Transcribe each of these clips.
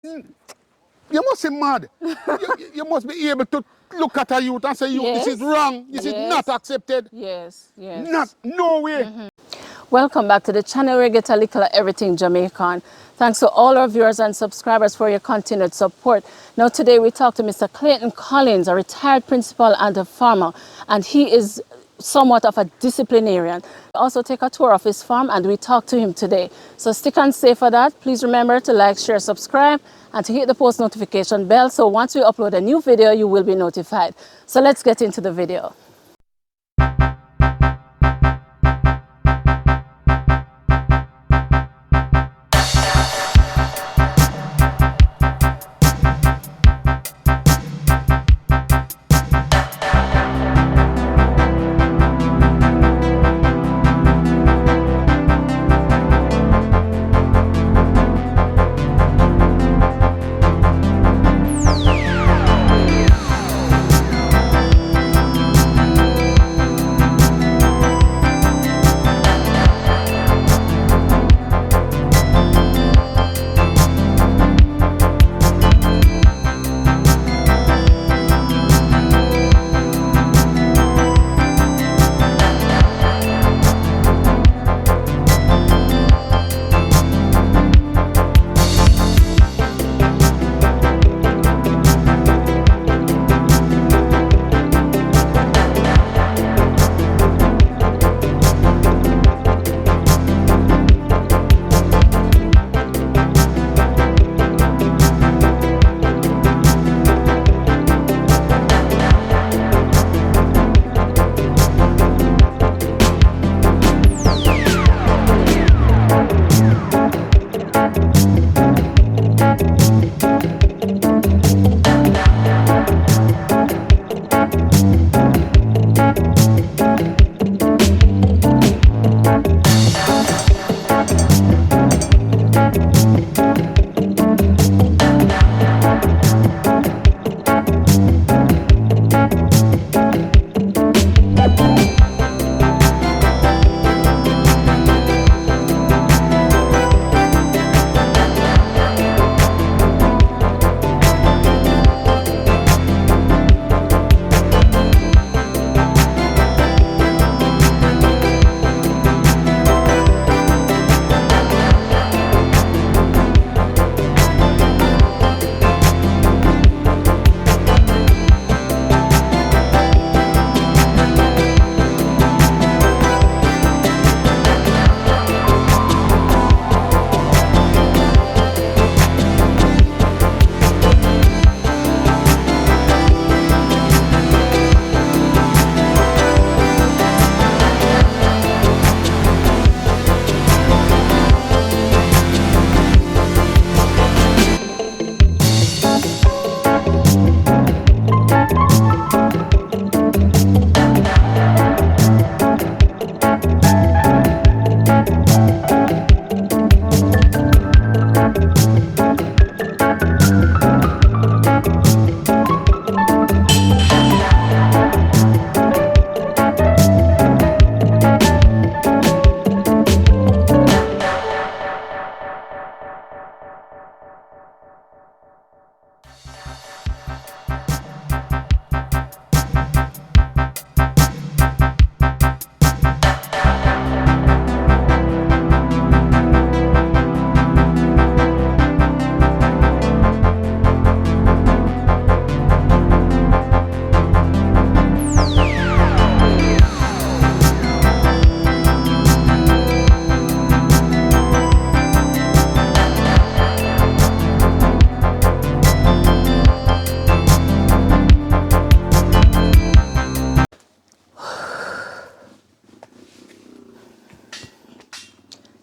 You must be mad. You must be able to look at a youth and say, youth, this is wrong. This is not accepted. Yes. Not, no way. Welcome back to the channel where you get a little of everything Jamaican. Thanks to all our viewers and subscribers for your continued support. Now today we talk to Mr. Clayton Collins, a retired principal and a farmer, and he is somewhat of a disciplinarian. We also take a tour of his farm and we talk to him today. So stick and stay for that. Please remember to like, share, subscribe, and to hit the post notification bell so once we upload a new video you will be notified. So let's get into the video.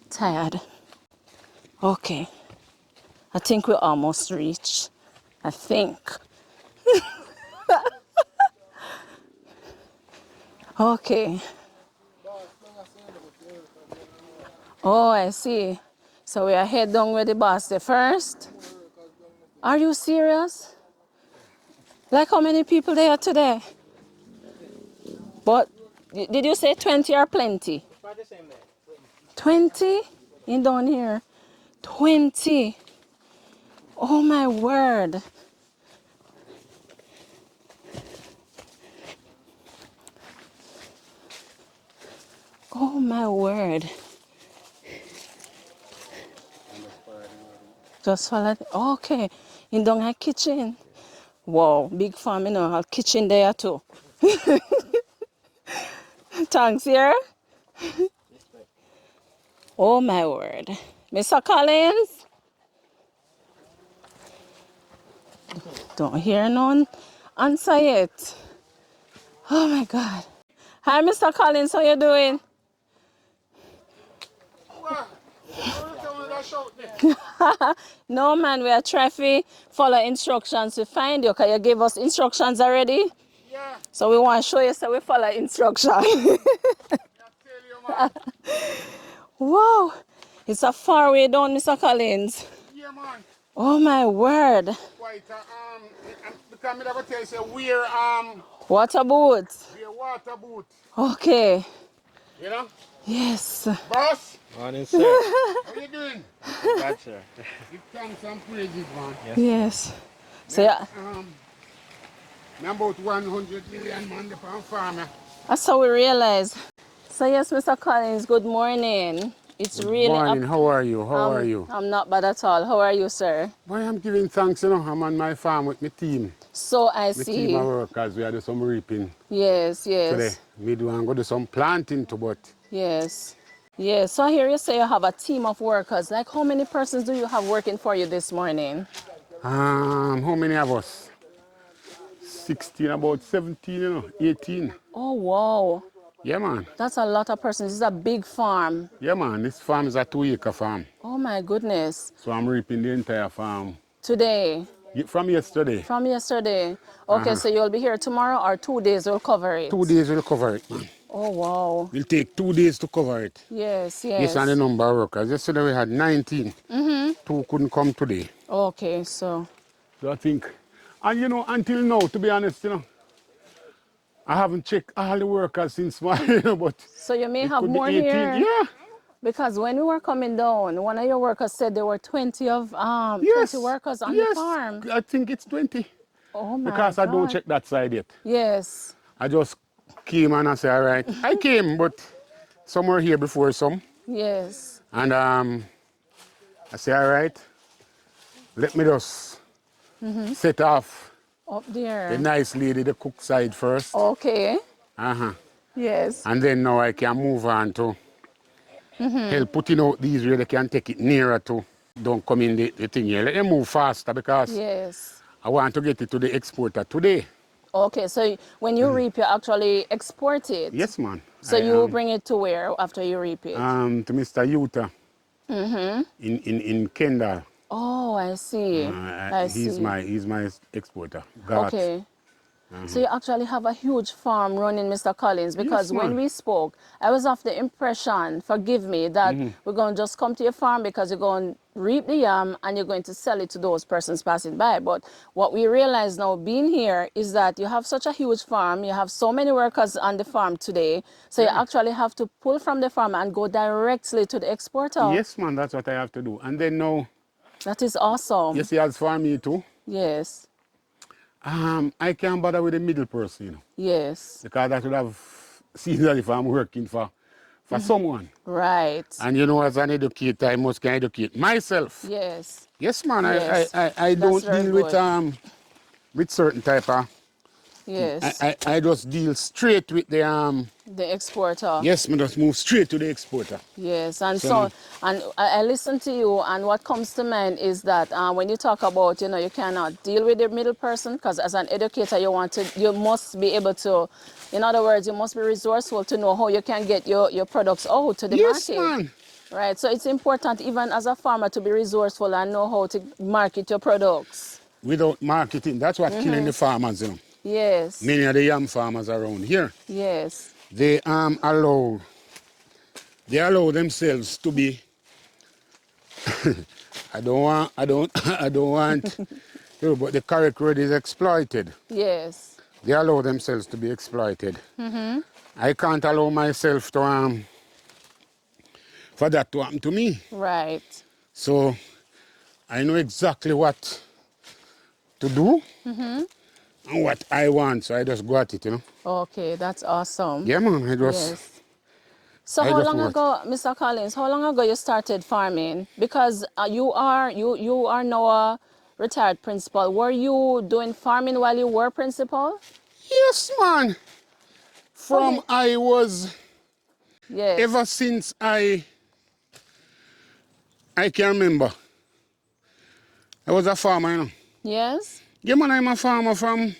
Tired. Okay. I think we almost reached. I think. Okay. Oh, I see. So we are head down with the boss there first. Are you serious? Like how many people there are today? But did you say 20 or plenty? 20 in down here. 20. Oh my word. Oh my word. Just follow it. Okay. In the kitchen. Wow, big farm, you know, have kitchen there too. Thanks, here. Oh my word. Mr. Collins? Don't hear none answer yet. Oh my God. Hi, Mr. Collins, how you doing? What? That No, man, we are trying to follow instructions to find you. Because you gave us instructions already. Yeah. So we want to show you so we follow instructions. I tell you, man. Wow. It's a far way down, Mr. Collins. Yeah, man. Oh my word. Quite because me never tell you say wear Water boots. wear water boot. Okay. You know? Yes. Boss, Morning, sir. how you doing? Gotcha. Give thanks and praises, man. Yes. So yeah, I'm about 100 million man the farmer. that's how we realize. So yes, Mr. Collins, good morning. It's Good really morning. How are you? How are you? I'm not bad at all. How are you, sir? Boy, I'm giving thanks, you know. I'm on my farm with my team. So I My team see. of workers. We are doing some reaping Yes, today. yes, Me do and go do some planting too, but yes. Yes. So I hear you say you have a team of workers. Like how many persons do you have working for you this morning? how many of us? 16, about 17, you know, 18. Oh wow. Yeah, man. That's a lot of persons. It's a big farm. Yeah, man. This farm is a 2-acre farm. Oh my goodness. So I'm reaping the entire farm. Today. From yesterday. From yesterday. Okay, so you'll be here tomorrow or 2 days will cover it. 2 days will cover it, man. Oh wow. Will take 2 days to cover it. Yes, Yes, and the yes. number of workers. Yesterday we had 19. 2 couldn't come today. Okay, so So I think, and you know, until now, to be honest, you know, I haven't checked all the workers since March, you know, but you may it have could be more 18. here. Yeah. Because when we were coming down, one of your workers said there were 20 Yes. 20 workers on the Yes. farm. I think it's 20. Oh my Because I don't God. check that side yet. Yes. I just came and I said, all right. I came, but some were here before some. Yes. And I said, all right, let me just set off Up the there. nice lady, the cook side first. Okay. Uh-huh. Yes. And then now I can move on to help putting out these where they can take it nearer to. Don't come in the thing here. Let them move faster because Yes. I want to get it to the exporter today. Okay, so when you reap, you actually export it. Yes, man. So you bring it to where after you reap it? To Mr. Utah in Kendall. Oh, I see. I He's see. my exporter. Got. Okay. So you actually have a huge farm running, Mr. Collins, because Yes, when man. we spoke, I was of the impression, forgive me, that we're going to just come to your farm because you're going to reap the yam and you're going to sell it to those persons passing by. But what we realize now being here is that you have such a huge farm, you have so many workers on the farm today, so you actually have to pull from the farm and go directly to the exporter. Yes, man, that's what I have to do. And then now, That is awesome. you see, as for me too, Yes. I can't bother with the middle person, you know, Yes. because that would have seen that if I'm working for someone. Right. And you know, as an educator, I must can educate myself. Yes. Yes, man, Yes. I That's don't very deal good. with certain type of. Yes. I just deal straight with the The exporter. Yes, me just move straight to the exporter. Yes, and So- and I listen to you, and what comes to mind is that when you talk about, you know, you cannot deal with the middle person, because as an educator, you must be able to, in other words, you must be resourceful to know how you can get your products out to the Yes, market. man. Right, so it's important even as a farmer to be resourceful and know how to market your products. Without marketing, that's what killing the farmers, you know. Yes, Many of the yam farmers around here, yes, they allow themselves to be. I don't want, you know, but the correct word is exploited. yes, They allow themselves to be exploited. I can't allow myself to for that to happen to me. right, So I know exactly what to do and what I want, so I just go at it, you know. Okay, that's awesome. Yeah, man, Yes. So I how just long work. ago, Mr. Collins, how long ago you started farming? Because you are now a retired principal. Were you doing farming while you were principal? Yes, man. How From did I was, Yes. ever since I can remember, I was a farmer, you know. Yes? Yeah, man, I'm a farmer from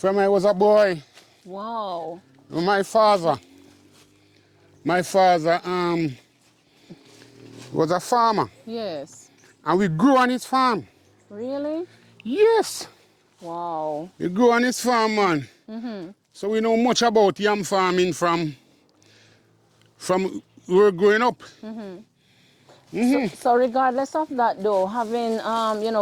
I was a boy. Wow. My father was a farmer, Yes. and we grew on his farm. Really? Yes, Wow. we grew on his farm, man. So we know much about yam farming from we were growing up. So regardless of that though, having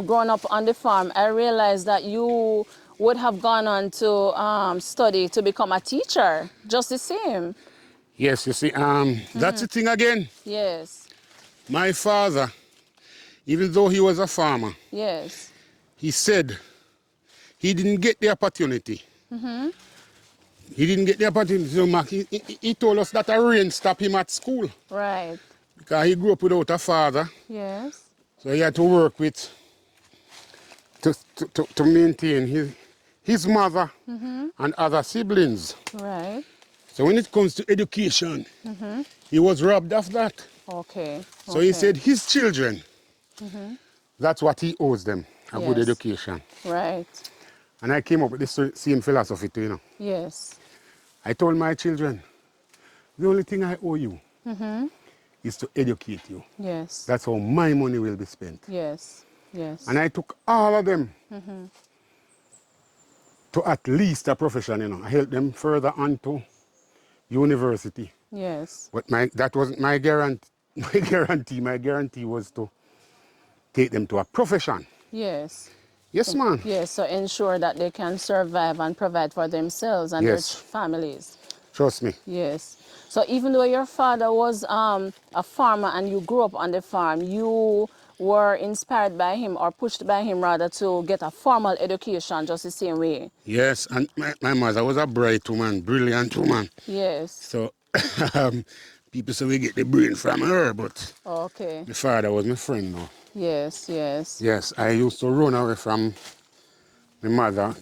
grown up on the farm, I realized that you would have gone on to study to become a teacher, just the same. Yes, you see, that's the thing again. Yes. My father, even though he was a farmer, Yes. he said he didn't get the opportunity. He didn't get the opportunity to mark. He told us that a rain stopped him at school Right. because he grew up without a father. Yes. So he had to work with to maintain his mother and other siblings. Right. So when it comes to education, he was robbed of that. Okay. So he Okay. said his children, that's what he owes them, a good Yes. education. Right. And I came up with this same philosophy too, you know. Yes. I told my children, the only thing I owe you is to educate you. Yes. That's how my money will be spent. Yes. Yes. And I took all of them to at least a profession, you know. I helped them further on to university. Yes. But that wasn't my guarantee. My guarantee. My guarantee was to take them to a profession. Yes. Yes, man. Yes. So ensure that they can survive and provide for themselves and their Yes. families. Trust me. Yes. So even though your father was a farmer and you grew up on the farm, you were inspired by him or pushed by him rather to get a formal education just the same way. Yes, and my mother was a bright woman, brilliant woman. Yes. So people say we get the brain from her, but Okay. my father was my friend now. Yes, yes. Yes, I used to run away from my mother,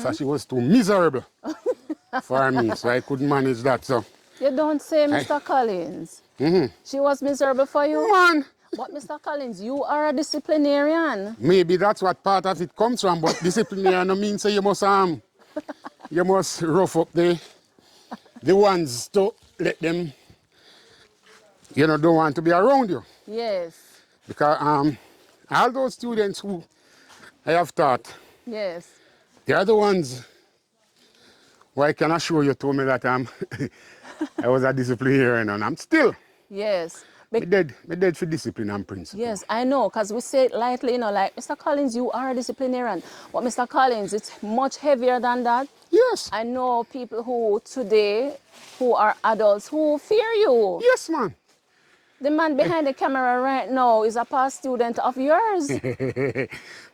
for she was too miserable for me, so I couldn't manage that. So, You don't say, I, Mr. Collins. She was miserable for you? man, But Mr. Collins, you are a disciplinarian. maybe that's what part of it comes from, but disciplinary no means say you must rough up the ones to let them, don't want to be around you. Yes. Because all those students who I have taught, Yes. they are the ones who I can assure you told me that I was a disciplinarian and I'm still. Yes. Me dead for discipline and principle. Yes, I know, because we say it lightly, like, Mr. Collins, you are a disciplinarian. But Mr. Collins, it's much heavier than that. Yes. I know people who today, who are adults, who fear you. Yes, man. The man behind the camera right now is a past student of yours.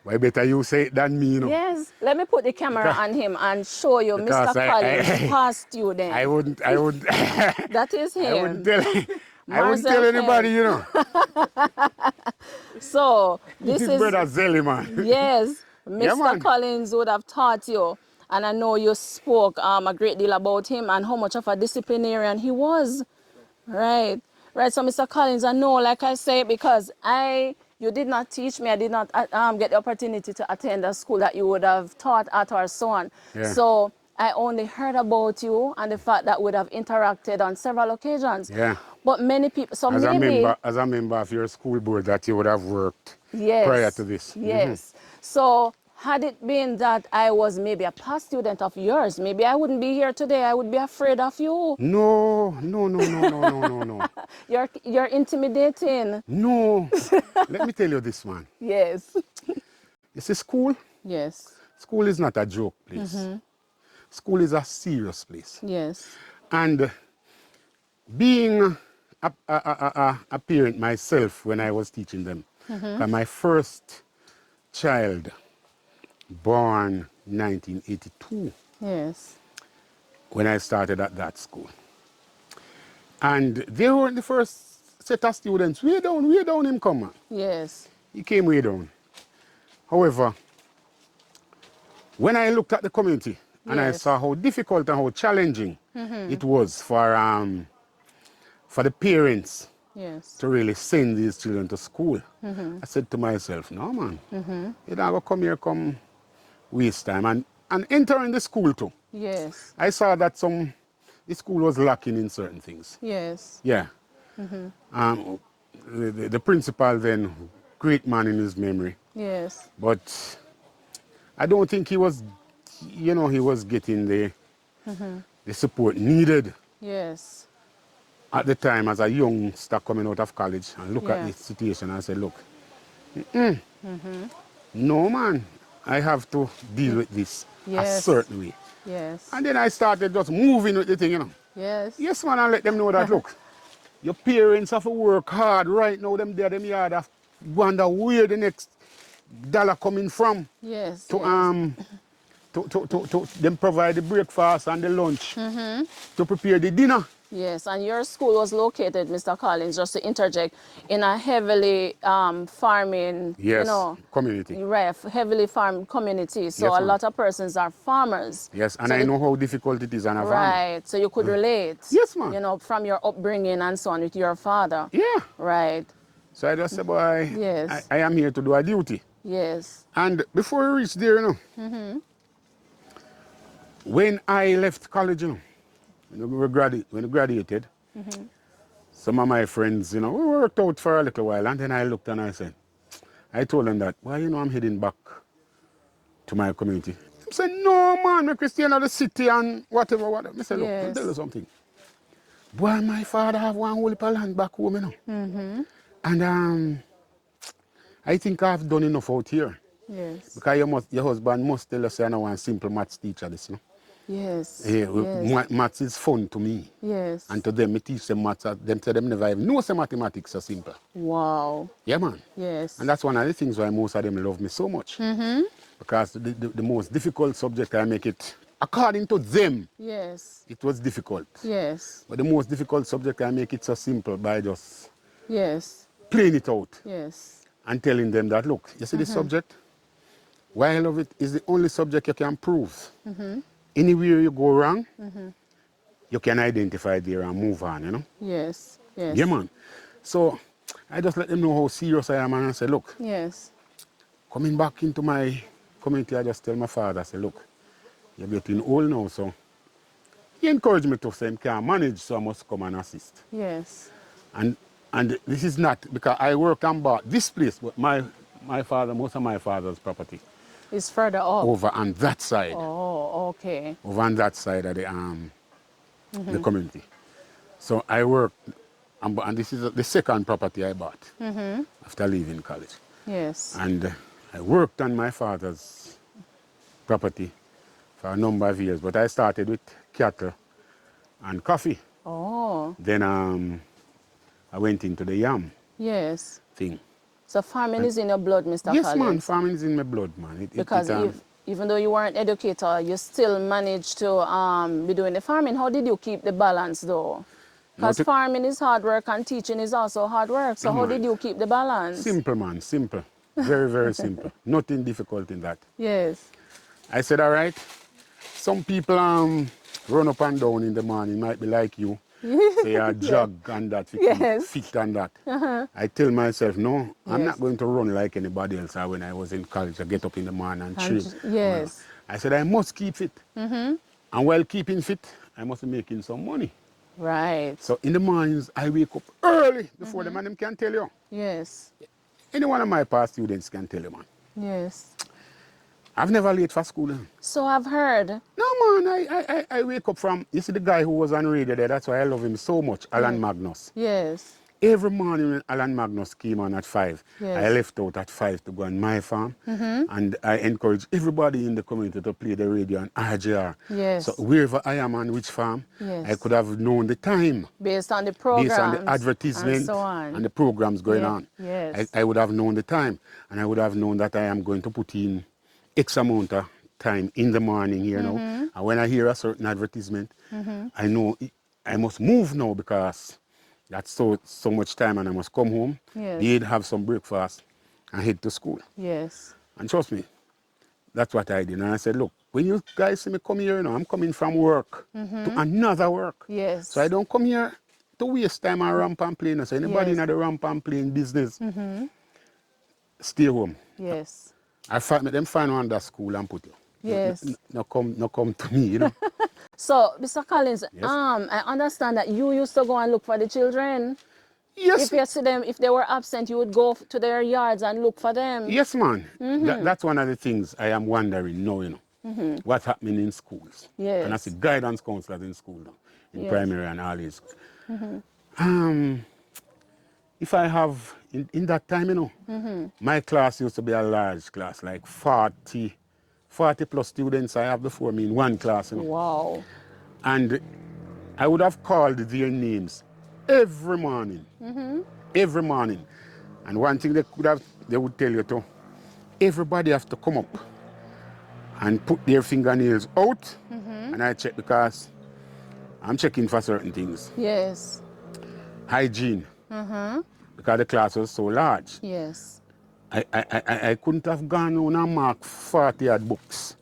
Why better you say it than me, Yes, let me put the camera on him and show you Because Mr. Collins, past student. I wouldn't That is I wouldn't him. tell anybody, So It this is is, brother Zelly, man. yes, Yeah, Mr. man. Collins would have taught you. And I know you spoke a great deal about him and how much of a disciplinarian he was. Right. Right. So, Mr. Collins, I know, like I say, because you did not teach me, I did not get the opportunity to attend a school that you would have taught at or so on. Yeah. So I only heard about you and the fact that we would have interacted on several occasions. Yeah. But many people, so As maybe, a member of your school board that you would have worked prior yes, to this. yes. So had it been that I was maybe a past student of yours, maybe I wouldn't be here today. I would be afraid of you. No. No. You're intimidating. No. Let me tell you this, man. Yes. You see, school Yes. is not a joke place. School is a serious place. Yes. And being a parent myself when I was teaching them, 'Cause my first child born 1982 Yes. when I started at that school. And they weren't the first set of students. Way down him come, man. Yes. He came way down. However, when I looked at the community and I Yes. saw how difficult and how challenging it was for the parents Yes. to really send these children to school, I said to myself, no, man, you don't go come here, come waste time. And entering the school too, Yes. I saw that the school was lacking in certain things. Yes. Yeah. The principal then, great man in his memory, Yes. but I don't think he was, he was getting the support needed Yes. at the time as a youngster coming out of college and look at Yeah. the situation and say, look, no, man, I have to deal with this a Yes. certain way. Yes. And then I started just moving with the thing. Yes. Yes, man, and let them know that, look, your parents have to work hard right now. Them yard have wonder where the next dollar coming from Yes. to Yes. to them provide the breakfast and the lunch to prepare the dinner. Yes, and your school was located, Mr. Collins, just to interject, in a heavily farming, Yes, community. right, heavily farmed community. So Yes, a ma'am. lot of persons are farmers. Yes, and So I know how difficult it is on a farm. right, so you could relate. Yes, ma'am. From your upbringing and so on with your father. Yeah. Right. So I just say, boy, Yes. I am here to do a duty. Yes. And before I reach there, when I left college, when I graduated, some of my friends, we worked out for a little while, and then I looked and I told them that, well, I'm heading back to my community. They said, no, man, I'm Christian of the city and whatever. I said, look, I'll Yes. tell you something. Boy, my father have one whole heap of land back home, And I think I've done enough out here. Yes. Because your husband must tell us, I know one simple maths teacher, this, Yes. Yeah, Yes. maths is fun to me. Yes. And to them, I teach them maths. Them say them never even know say mathematics so simple. Wow. Yeah, man. Yes. And that's one of the things why most of them love me so much. Because the most difficult subject, I make it, according to them, Yes. it was difficult. Yes. But the most difficult subject, I make it so simple by just Yes. playing it out Yes. and telling them that, look, you see this subject? Why I love it is the only subject you can prove. Anywhere you go wrong, you can identify there and move on, Yes. Yes. Yeah, man. So I just let them know how serious I am and I say, look, Yes. coming back into my community, I just tell my father, I say, look, you're getting old now, so he encouraged me to say, I can't manage, so I must come and assist. Yes. And this is not, because I work and bought this place, but most of my father's property, It's further up. over on that side, Oh, okay. over on that side of the community. So I work, and this is the second property I bought after leaving college. Yes. And I worked on my father's property for a number of years, but I started with cattle and coffee. Oh, Then I went into the yam yes. thing. So farming is in your blood, Mr. Yes, Collins. man, farming is in my blood, man. Because even though you weren't an educator, you still managed to be doing the farming. How did you keep the balance, though? Because farming is hard work and teaching is also hard work. So how did you keep the balance? Simple, man, simple. Very, very simple. Nothing difficult in that. Yes. I said, all right, some people run up and down in the morning, might be like you. Say I jog and that, Yes. fit and that. I tell myself, no, I'm not going to run like anybody else. When I was in college, I get up in the morning and train. Yes. I said, I must keep fit. And while keeping fit, I must be making some money. Right. So in the mornings, I wake up early before the man them can tell you. Yes. Any one of my past students can tell you, man. Yes. I've never late for school. So I've heard. No, man, I wake up from, you see the guy who was on radio there, that's why I love him so much, Alan Magnus. Yes. every morning when Alan Magnus came on at 5, I Yes. left out at 5 to go on my farm. And I encourage everybody in the community to play the radio on RJR. Yes. So wherever I am on which farm, Yes. I could have known the time Based on the based on the programs advertisement and so on. and the programs going on. Yes. I would have known the time, and I would have known that I am going to put in X amount of time in the morning here now. And when I hear a certain advertisement, I know I must move now because that's so much time, and I must come home, Yes. eat, have some breakfast, and head to school. Yes. And trust me, that's what I did. And I said, look, when you guys see me come here, I'm coming from work to another work. Yes. So I don't come here to waste time on ramp and plane. So anybody Yes. in the ramp and plane business, stay home. Yes. I make them find one that school and put you. Yes. No come to me, So, Mr. Collins, Yes. I understand that you used to go and look for the children. Yes. If you see them, if they were absent, you would go to their yards and look for them. Yes, man. That's one of the things I am wondering now, what's happening in schools. Yes. And I see guidance counselors in school now, in Yes. primary and all these. If I have, in that time, my class used to be a large class, like 40 plus students I have before me in one class, Wow. And I would have called their names every morning. Every morning. And one thing they would tell you too, everybody have to come up and put their fingernails out. And I check because I'm checking for certain things. Yes. Hygiene. Because the class was so large. Yes. I couldn't have gone on and mark 40 odd books.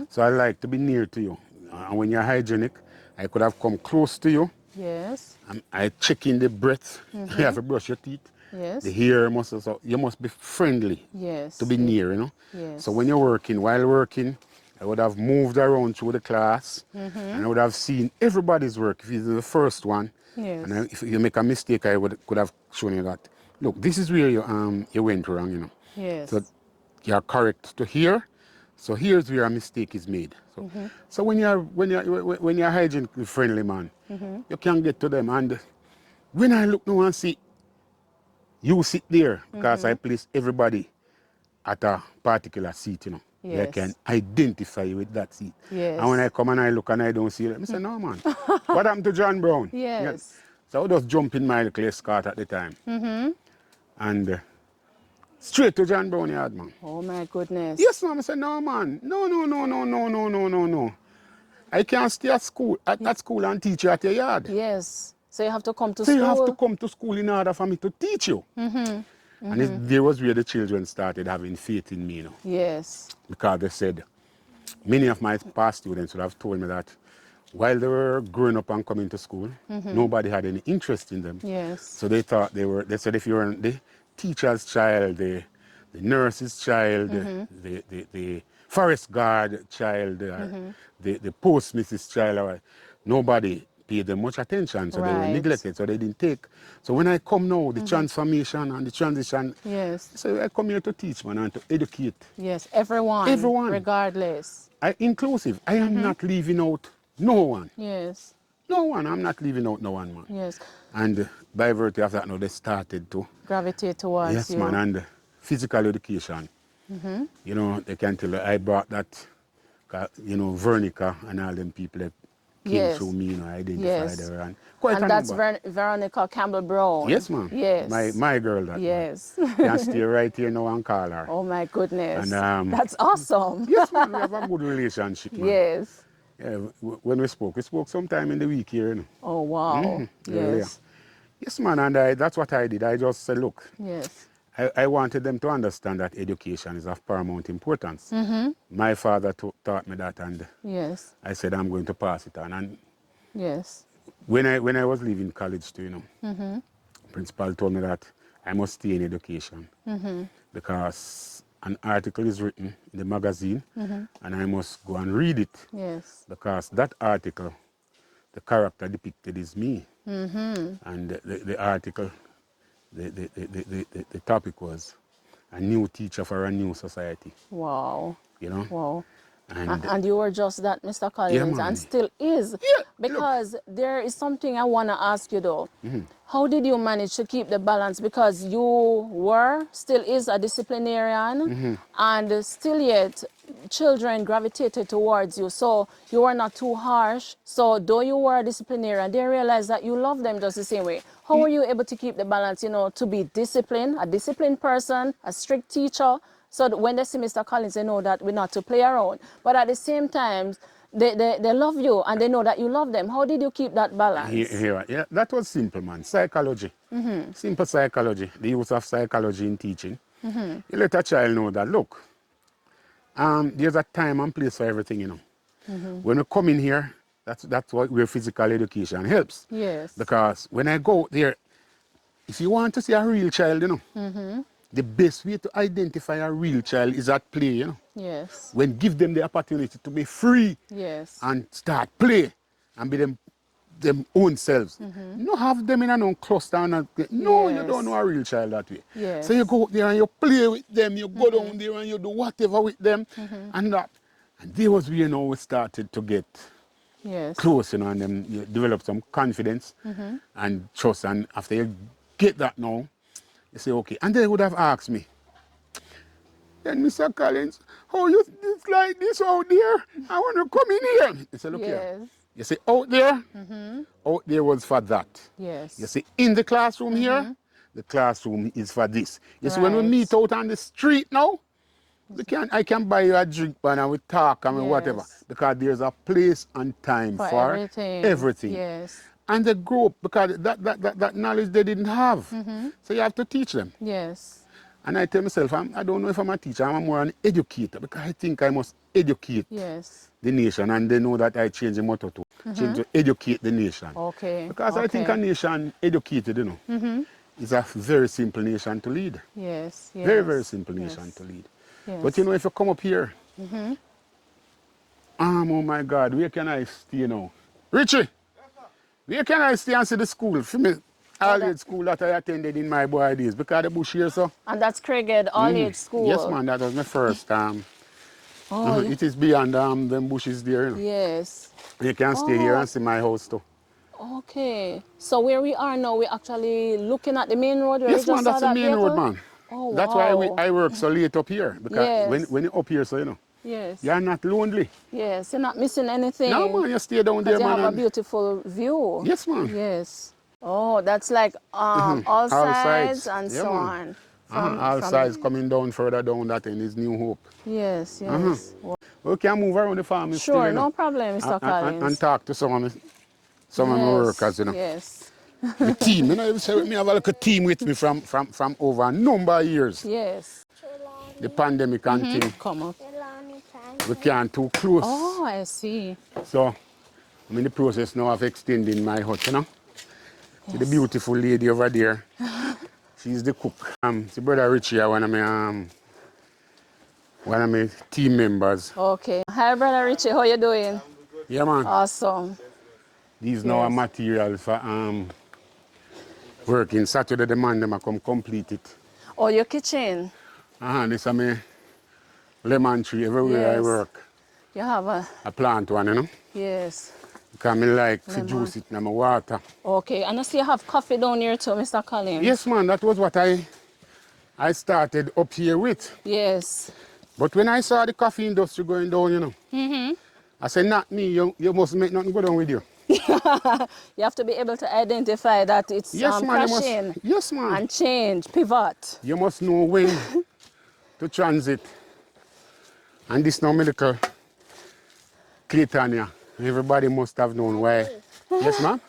So I like to be near to you. And when you're hygienic, I could have come close to you. Yes. I check in the breath. You have to brush your teeth. Yes. The hair must also, you must be friendly Yes. to be near, Yes. So when you're working, while working, I would have moved around through the class and I would have seen everybody's work. If it's the first one, Yes. and if you make a mistake, could have shown you that. Look, this is where you went wrong, Yes. So you're correct to here. So here's where a mistake is made. So when you're hygienic friendly man, you can get to them. And when I look now and see you sit there, because I place everybody at a particular seat, They Yes. can identify you with that seat. Yes. And when I come and I look and I don't see them, I say, no man, what happened to John Brown? Yes. So I would just jump in my little escort at the time. And straight to John Brown yard, man. Oh my goodness. Yes, ma'am. I said, no, man. No. I can't stay at school and teach you at your yard. Yes. So you have to come to So school. you have to come to school in order for me to teach you. And there was where the children started having faith in me, Yes. Because they said, many of my past students would have told me that while they were growing up and coming to school, nobody had any interest in them. Yes. So they thought they said if you were the teacher's child, the nurse's child, the forest guard child, the postmistress child, nobody paid them much attention, so they were Right. neglected, so they didn't take. So when I come now, the transformation and the transition, Yes. so I come here to teach, man, and to educate. Yes. Everyone. Everyone. Regardless. Inclusive. I am not leaving out no one. Yes. No one. I'm not leaving out no one, man. Yes. And by virtue of that, now they started to. Gravitate towards Yes, you. man. And physical education. They can tell you, I brought that, Vernica and all them people that came Yes. through me, identified Yes. her. And quite And a that's number. Veronica Campbell Brown. Yes, ma'am. Yes. My girl, that. Yes. Man. Can stay right here now and call her. Oh my goodness. And, that's awesome. Yes, man. We have a good relationship, man. Yes. Yeah, when we spoke sometime in the week here, Oh wow. Earlier. Yes. Yes, man, and that's what I did. I just said, look, Yes. I wanted them to understand that education is of paramount importance. My father taught me that, and Yes. I said I'm going to pass it on. And Yes. when I was leaving college too, principal told me that I must stay in education because an article is written in the magazine, and I must go and read it. Yes. Because that article, the character depicted is me. And the article, the topic was a new teacher for a new society. Wow. You know? Wow. And you were just that, Mr. Yeah, Collins, man. and still is. Yeah, look. Because there is something I want to ask you though. How did you manage to keep the balance? Because you were, still is a disciplinarian, and still yet children gravitated towards you. So you were not too harsh. So though you were a disciplinarian, they realized that you love them just the same way. How were you able to keep the balance, you know, to be disciplined, a disciplined person, a strict teacher? So that when they see Mr. Collins, they know that we're not to play around. But at the same time, they love you and they know that you love them. How did you keep that balance? Yeah, that was simple, man. Psychology. Simple psychology. The use of psychology in teaching. You let a child know that, look, there's a time and place for everything, you know. When we come in here, that's where physical education helps. Yes. Because when I go out there, if you want to see a real child, you know, the best way to identify a real child is at play, you know. Yes. When give them the opportunity to be free Yes. and start play and be them own selves. No have them in a no cluster. No, you don't know a real child that way. Yes. So you go out there and you play with them, you go down there and you do whatever with them and that. And there was where, you know, we started to get close, you know, and then you develop some confidence and trust. And after you get that now, you say, okay. And they would have asked me, then Mr. Collins, how you it's like this out there? I want to come in here. You say, look here. You say, out there was for that. Yes. You see, in the classroom here, the classroom is for this. You see, when we meet out on the street now, I can buy you a drink and we talk and whatever. Because there's a place and time for everything. Yes. And they grow up because that knowledge they didn't have. So you have to teach them. Yes. And I tell myself, I don't know if I'm a teacher, I'm more an educator because I think I must educate the nation. And they know that I change the motto to change to educate the nation. Okay. Because I think a nation educated, you know, is a very simple nation to lead. Yes. Very, very simple nation to lead. Yes. But you know, if you come up here, oh my God, where can I stay now? Richie, where can I stay and see the school? For me, all-age school that I attended in my boy days, because the bush here, so. And that's Craighead all-age school? Yes, man, that was my first. It is beyond them bushes there. You know. Yes. You can stay here and see my house too. Okay. So where we are now, we're actually looking at the main road? Where Yes, man, that's the main road, man. Oh, wow. That's why I work so late up here. Because when you're up here, so you know, you're not lonely. Yes, you're not missing anything. No, man, you stay down there, man. You have a beautiful view. Yes, man. Yes. Oh, that's like all sides and so on. All sides coming down further down that end is New Hope. Yes, yes. We can move around the farm. Sure, still, you know, no problem, Mr. Collins. And talk to some of my workers, you know. Yes. The team, you know, you say me have a little team with me from over a number of years. Yes. The pandemic and thing. Come up. We can't too close. Oh, I see. So I'm in the process now of extending my hut, you know. See the beautiful lady over there. She's the cook. See brother Richie, one of my team members. Okay. Hi, brother Richie. How you doing? Yeah, man. Awesome. These now are materials for working. Saturday the man them a come complete it. Oh, your kitchen. This is my lemon tree everywhere I work. You have a plant one, you know. Yes. Because I like to juice it in my water. Okay, and I see you have coffee down here too, Mr. Collins. Yes, man, that was what I started up here with. Yes. But when I saw the coffee industry going down, you know, I said, not me, you must make nothing go down with you. You have to be able to identify that it's crashing and change, pivot. You must know when to transit. And this now my little Clayton here. Everybody must have known why. Yes, ma'am?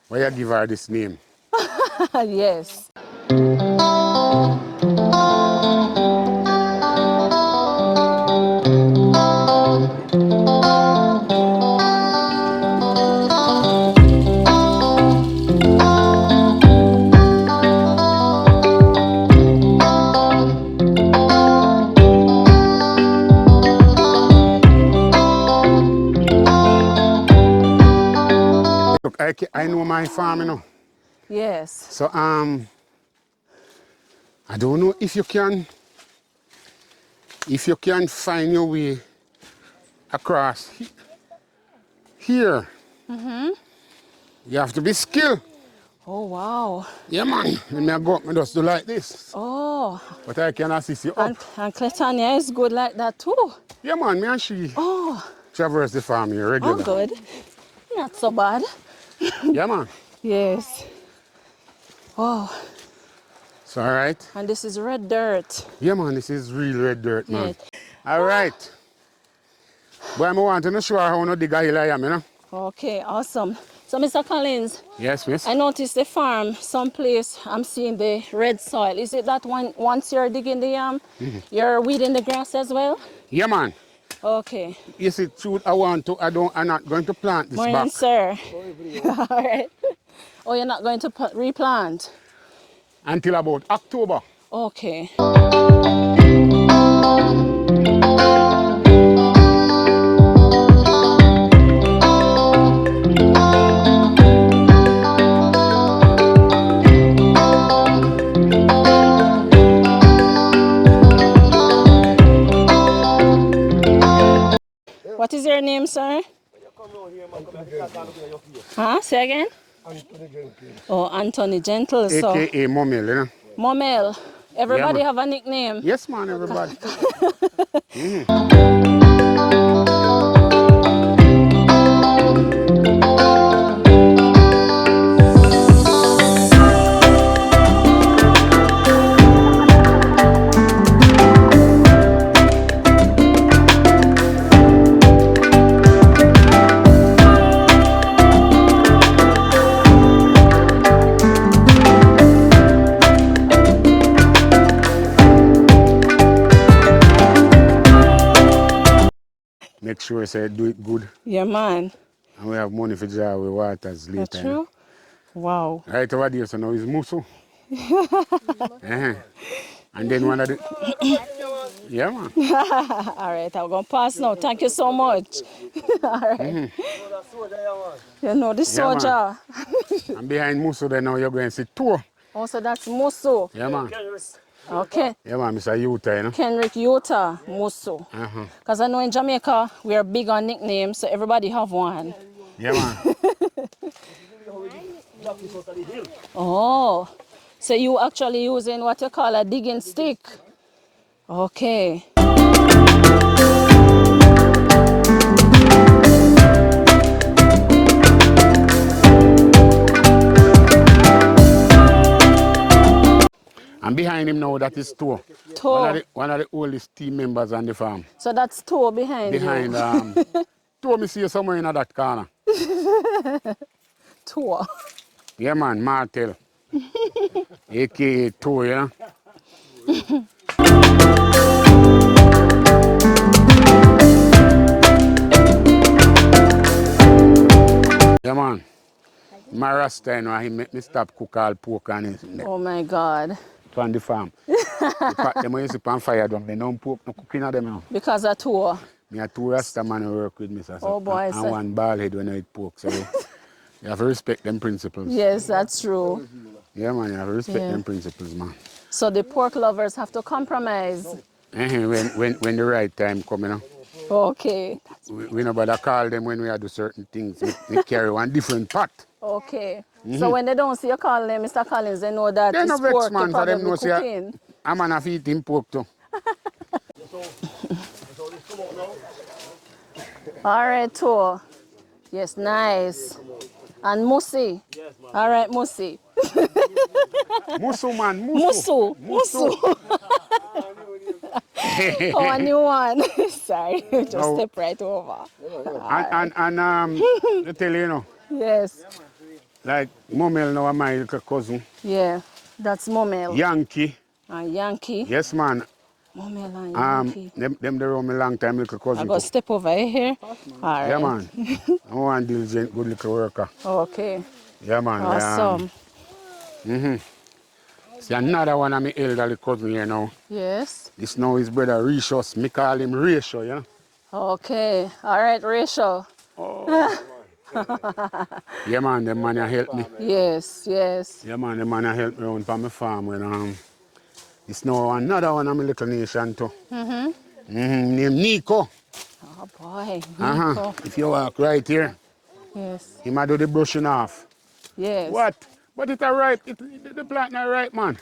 Why you give her this name? Yes. Look, I know my farm, you know. Yes. So, I don't know if you can find your way across here. You have to be skilled. Oh, wow. Yeah, man. When I go up, I just do like this. Oh. But I can assist you up. And Claytonia is good like that too. Yeah, man. Me and she Oh. traverse the farm here Oh, regular. good. Not so bad. Yeah, man. Yes. Oh. It's all right. And this is red dirt. Yeah, man. This is real red dirt, man. Yes. All right. But I want to show her how to dig a hill I am, you know? Okay, awesome. So, Mr. Collins, Yes, miss. I noticed the farm, someplace I'm seeing the red soil. Is it that once you're digging the yam, you're weeding the grass as well? Yeah, man. Okay. You see, truth I'm not going to plant this Morning, back. sir. All right. Oh, you're not going to replant? Until about October. Okay. What is your name, sir? Huh? Say again? Oh, Anthony Gentle. So, AKA Momel, you know? Momel. Everybody Yeah, man. have a nickname? Yes, man, everybody. Make sure I do it good. Yeah, man. And we have money for jar with waters later. That's true? Wow. Right over there, so now is musu. And then one of the... Yeah, man. All right, I'm going to pass now. Thank you so much. All right. You know, the soldier. And behind musu there now you're going to see tour. Oh, so that's Musu. Yeah, man. Okay. Yeah, man, Mr. Utah, you know? Kenrick Utah Musu. Because I know in Jamaica, we are big on nicknames, so everybody have one. Yeah, man. Oh, so you actually using what you call a digging stick. Okay. And behind him now, that is Toe. Toe. One of the oldest team members on the farm. So that's Toe behind you. Toe, me see you somewhere in that corner. Toe. Yeah, man, Martel. AKA Toe, yeah? Yeah, man. My Rasta, you know, he make me stop cook all pork and anything. Oh, my God. On the farm. The pot them when you see on fire down, they don't pork, no cooking of them now. Because of Toe. Me have two Rasta man who work with me, so. Oh, boy. And one bald head when I eat pork, so you have to respect them principles. Yes, that's true. Yeah, man, you have to respect them principles, man. So the pork lovers have to compromise. When the right time come, you know. Okay. We know better call them when we do certain things. We carry one different pot. Okay. So when they don't see you call them Mr. Collins, they know that They it's no vex, pork man, you're for them probably know say cooking. a man have eating pork too. All right, Toe. Yes, nice. And Musi. Yes, man. All right, Musi. Musu, man, musu. Musu. Oh, a new one. Sorry, just step right over. I tell you, you know, Yes. like Momel now, my little cousin. Yeah, that's Momel. Yankee. Yankee. Yes, man. Momel and Yankee. Them they around me long time, little cousin. I go step over here. All right. Yeah, man. I want diligent, good little worker. Okay. Yeah, man. Awesome. See, another one of my elderly cousin here now. Yes. This now his brother Rishos. Me call him Ratio, you know? Okay. All right, Rachel. Yeah, man, the man help me. Yes, yes. Yeah, man, the man help me around from my farm. When, it's now another one of my little nation too. Named Nico. Oh Boy, Nico. If you walk right here, Yes. you might do the brushing off. Yes. What? But it's a ripe, the plant not ripe, man.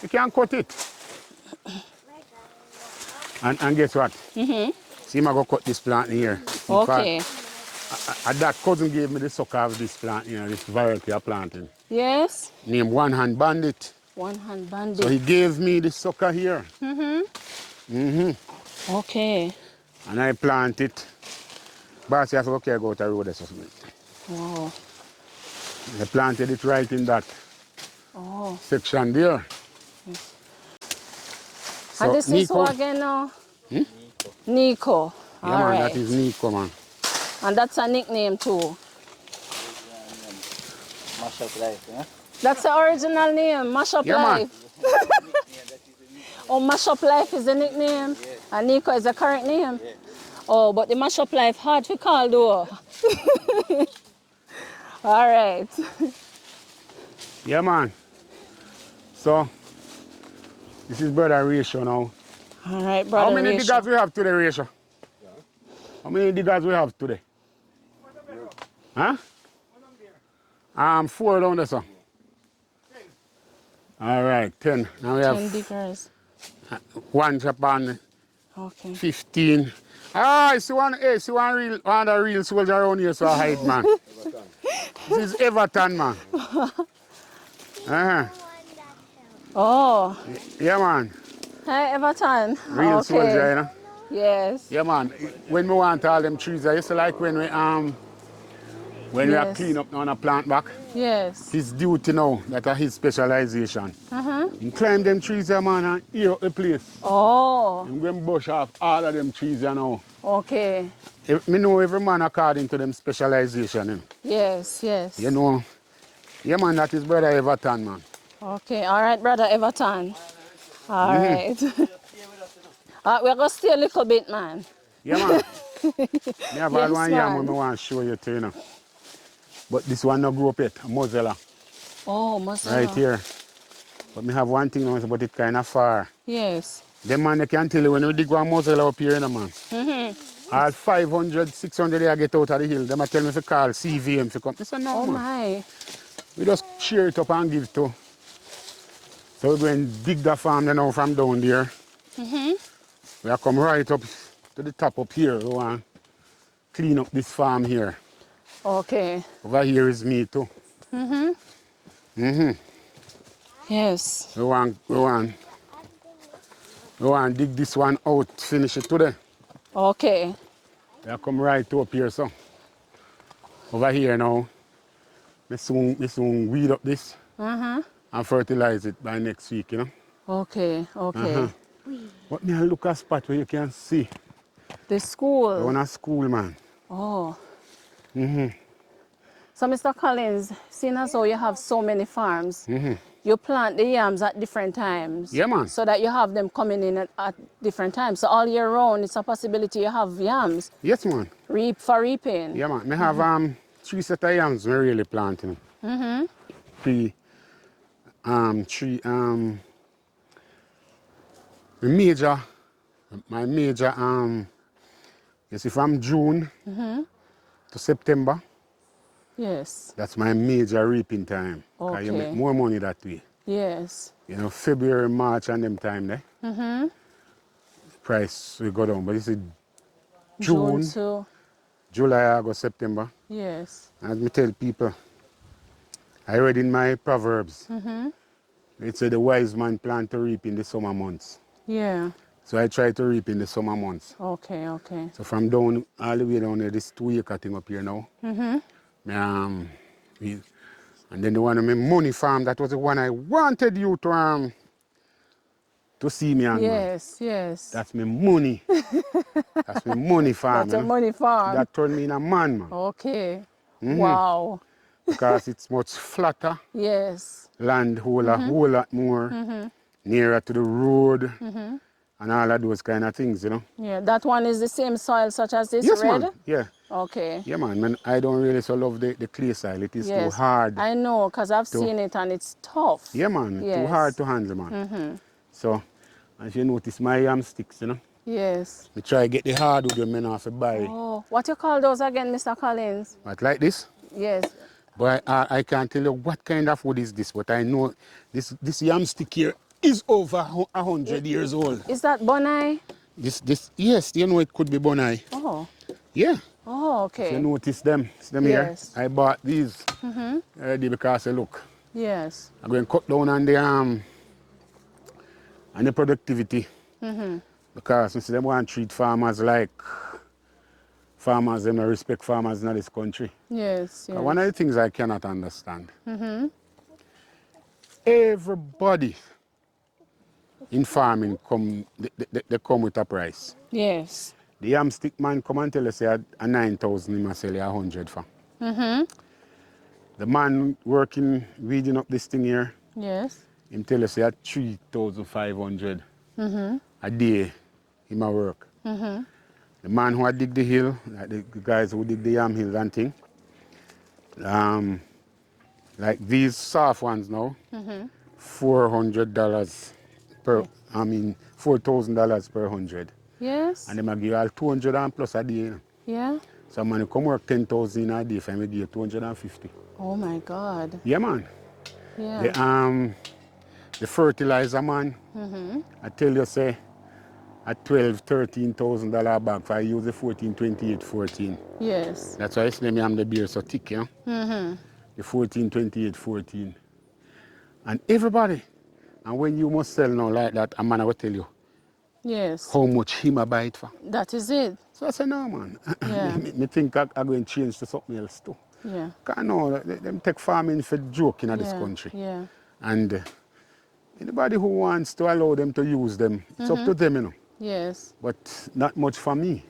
You can't cut it. And guess what? See, I'm going to cut this plant here. Okay. That cousin gave me the sucker of this plant here, this variety of planting. Yes. Named One Hand Bandit. One hand bandit. So he gave me the sucker here. Okay. And I plant it. But you have to go out the road or something. Wow. I planted it right in that section there. So And this is who Nico. again now? Nico. Yeah, All man, right. that is Nico, man. And that's a nickname too. Mash up life, yeah? That's the original name, Mash Up Yeah, man. Life. Oh, Mash Up Life is the nickname? Yeah. And Nico is the current name? Yeah. Oh, but the Mash Up Life hard to call though. All right. Yeah, man. So, this is brother ratio now. All right, brother. How many Rachel. diggers we have today, ratio? How many diggers we have today? Huh? 4 down there, sir. All right, 10. Now we 10 have diggers. 1 Japan, Okay. 15. I see one real, one of the real soldier around here, so I hide, man. This is Everton, man. Oh, Yeah, man. hi, Everton. Real Okay. soldier, you know. Yes. Yeah, man. When we want all them trees, I used to like when we we are Yes. clean up on a plant back. Yes. His duty now, that is his specialization. He climb them trees, there, man, and ear up the place. Oh, And then bush off all of them trees, you know. okay. Me know every man according to them specialization, you know. Yes, yes. You know. Yeah, man, that is brother Everton, man. Okay, all right, brother Everton. All right. We're going to stay a little bit, man. Yeah, man. Me have Yes, one yam man. I want to show you, too, you know. But this one no grow up yet, a mozilla. Oh, must Right here. But me have one thing now, but it kind of far. Yes. Them man, they can tell you when we dig one mozilla up here, you know, man. All 500, 600 they get out of the hill. Them a tell me to call CVM to come. I said, no, Oh, man. my. We just shear it up and give it to. So we go and dig the farm you know, from down there. We are come right up to the top up here. We want to clean up this farm here. Okay. Over here is me too. Yes. We want to dig this one out, finish it today. Okay. We come right up here, so. Over here now, we soon weed up this and fertilize it by next week, you know. Okay, okay. But me look a spot where you can see. The I school. want a school, man. Oh. So, Mr. Collins, seeing as how you have so many farms, you plant the yams at different times. Yeah, man. So that you have them coming in at different times. So all year round, it's a possibility you have yams Yes, man. reap for reaping. Yeah, man. Me have 3 set of yams we really planting. Three, my major, you see, from June to September, Yes. that's my major reaping time. 'Cause you Okay. make more money that way. Yes. You know, February, March, and them time there. Price will go down. But you see, June, to. July, August, September. Yes. As me tell people, I read in my Proverbs, it said the wise man plant to reap in the summer months. Yeah. So I try to reap in the summer months. Okay, okay. So from down, all the way down there, this 2-acre thing up here now. And then the one of my money farm, that was the one I wanted you to see me on. Man. Yes, yes. That's my money. That's my money farm. That's a money farm. That turned me in a man, man. Okay. Wow. Because it's much flatter. Yes. Land whole lot more. Nearer to the road. And all of those kind of things, you know. Yeah, that one is the same soil such as this Yes, red? man. Yeah. Okay. Yeah, man. I don't really so love the clay soil. It is too hard. I know, because I've seen it and it's tough. Yeah, man. Too Yes. hard to handle, man. So, as you notice, my yam sticks, you know. Yes. Me try get the hardwood when me not have to buy. Oh, what you call those again, Mr. Collins? But like this. Yes. But I can't tell you what kind of wood is this, but I know this yam stick here is over 100 years old. Is that bonai? Yes, you know it could be bonai. Oh. Yeah. Oh, If you okay. notice them, see them Yes. here. I bought these already because look, Yes. I'm going to cut down on the productivity. Because you see them want to treat farmers like farmers, them don't respect farmers in this country. Yes. Yes. One of the things I cannot understand. Everybody in farming they come with a price. Yes. The yam stick man come and tell us say a 9,000 he must sell you 100 for. The man working weeding up this thing here, Yes. him tell us say 3,500 a day he might work. The man who dig the hill, like the guys who dig the yam hills and thing, like these soft ones now, $400 per, $4,000 per 100. Yes. And they might give you all 200 and plus a day. You know. Yeah. So man, you come work 10,000 a day for me give you 250. Oh my God. Yeah, man. Yeah. The fertilizer man, I tell you say, at $12,000-13,000 bag for I use the 14, 28, 14. Yes. That's why I say I'm the beer so thick, you know? The 14, 28, 14. And everybody, and when you must sell now like that, a man will tell you Yes. how much him a buy it for. That is it. So I say, no, man. Yeah. me think I'm going to change to something else too. Yeah. Because no, them take farming for joke in this country. Yeah. And anybody who wants to allow them to use them, it's up to them, you know. Yes. But not much for me.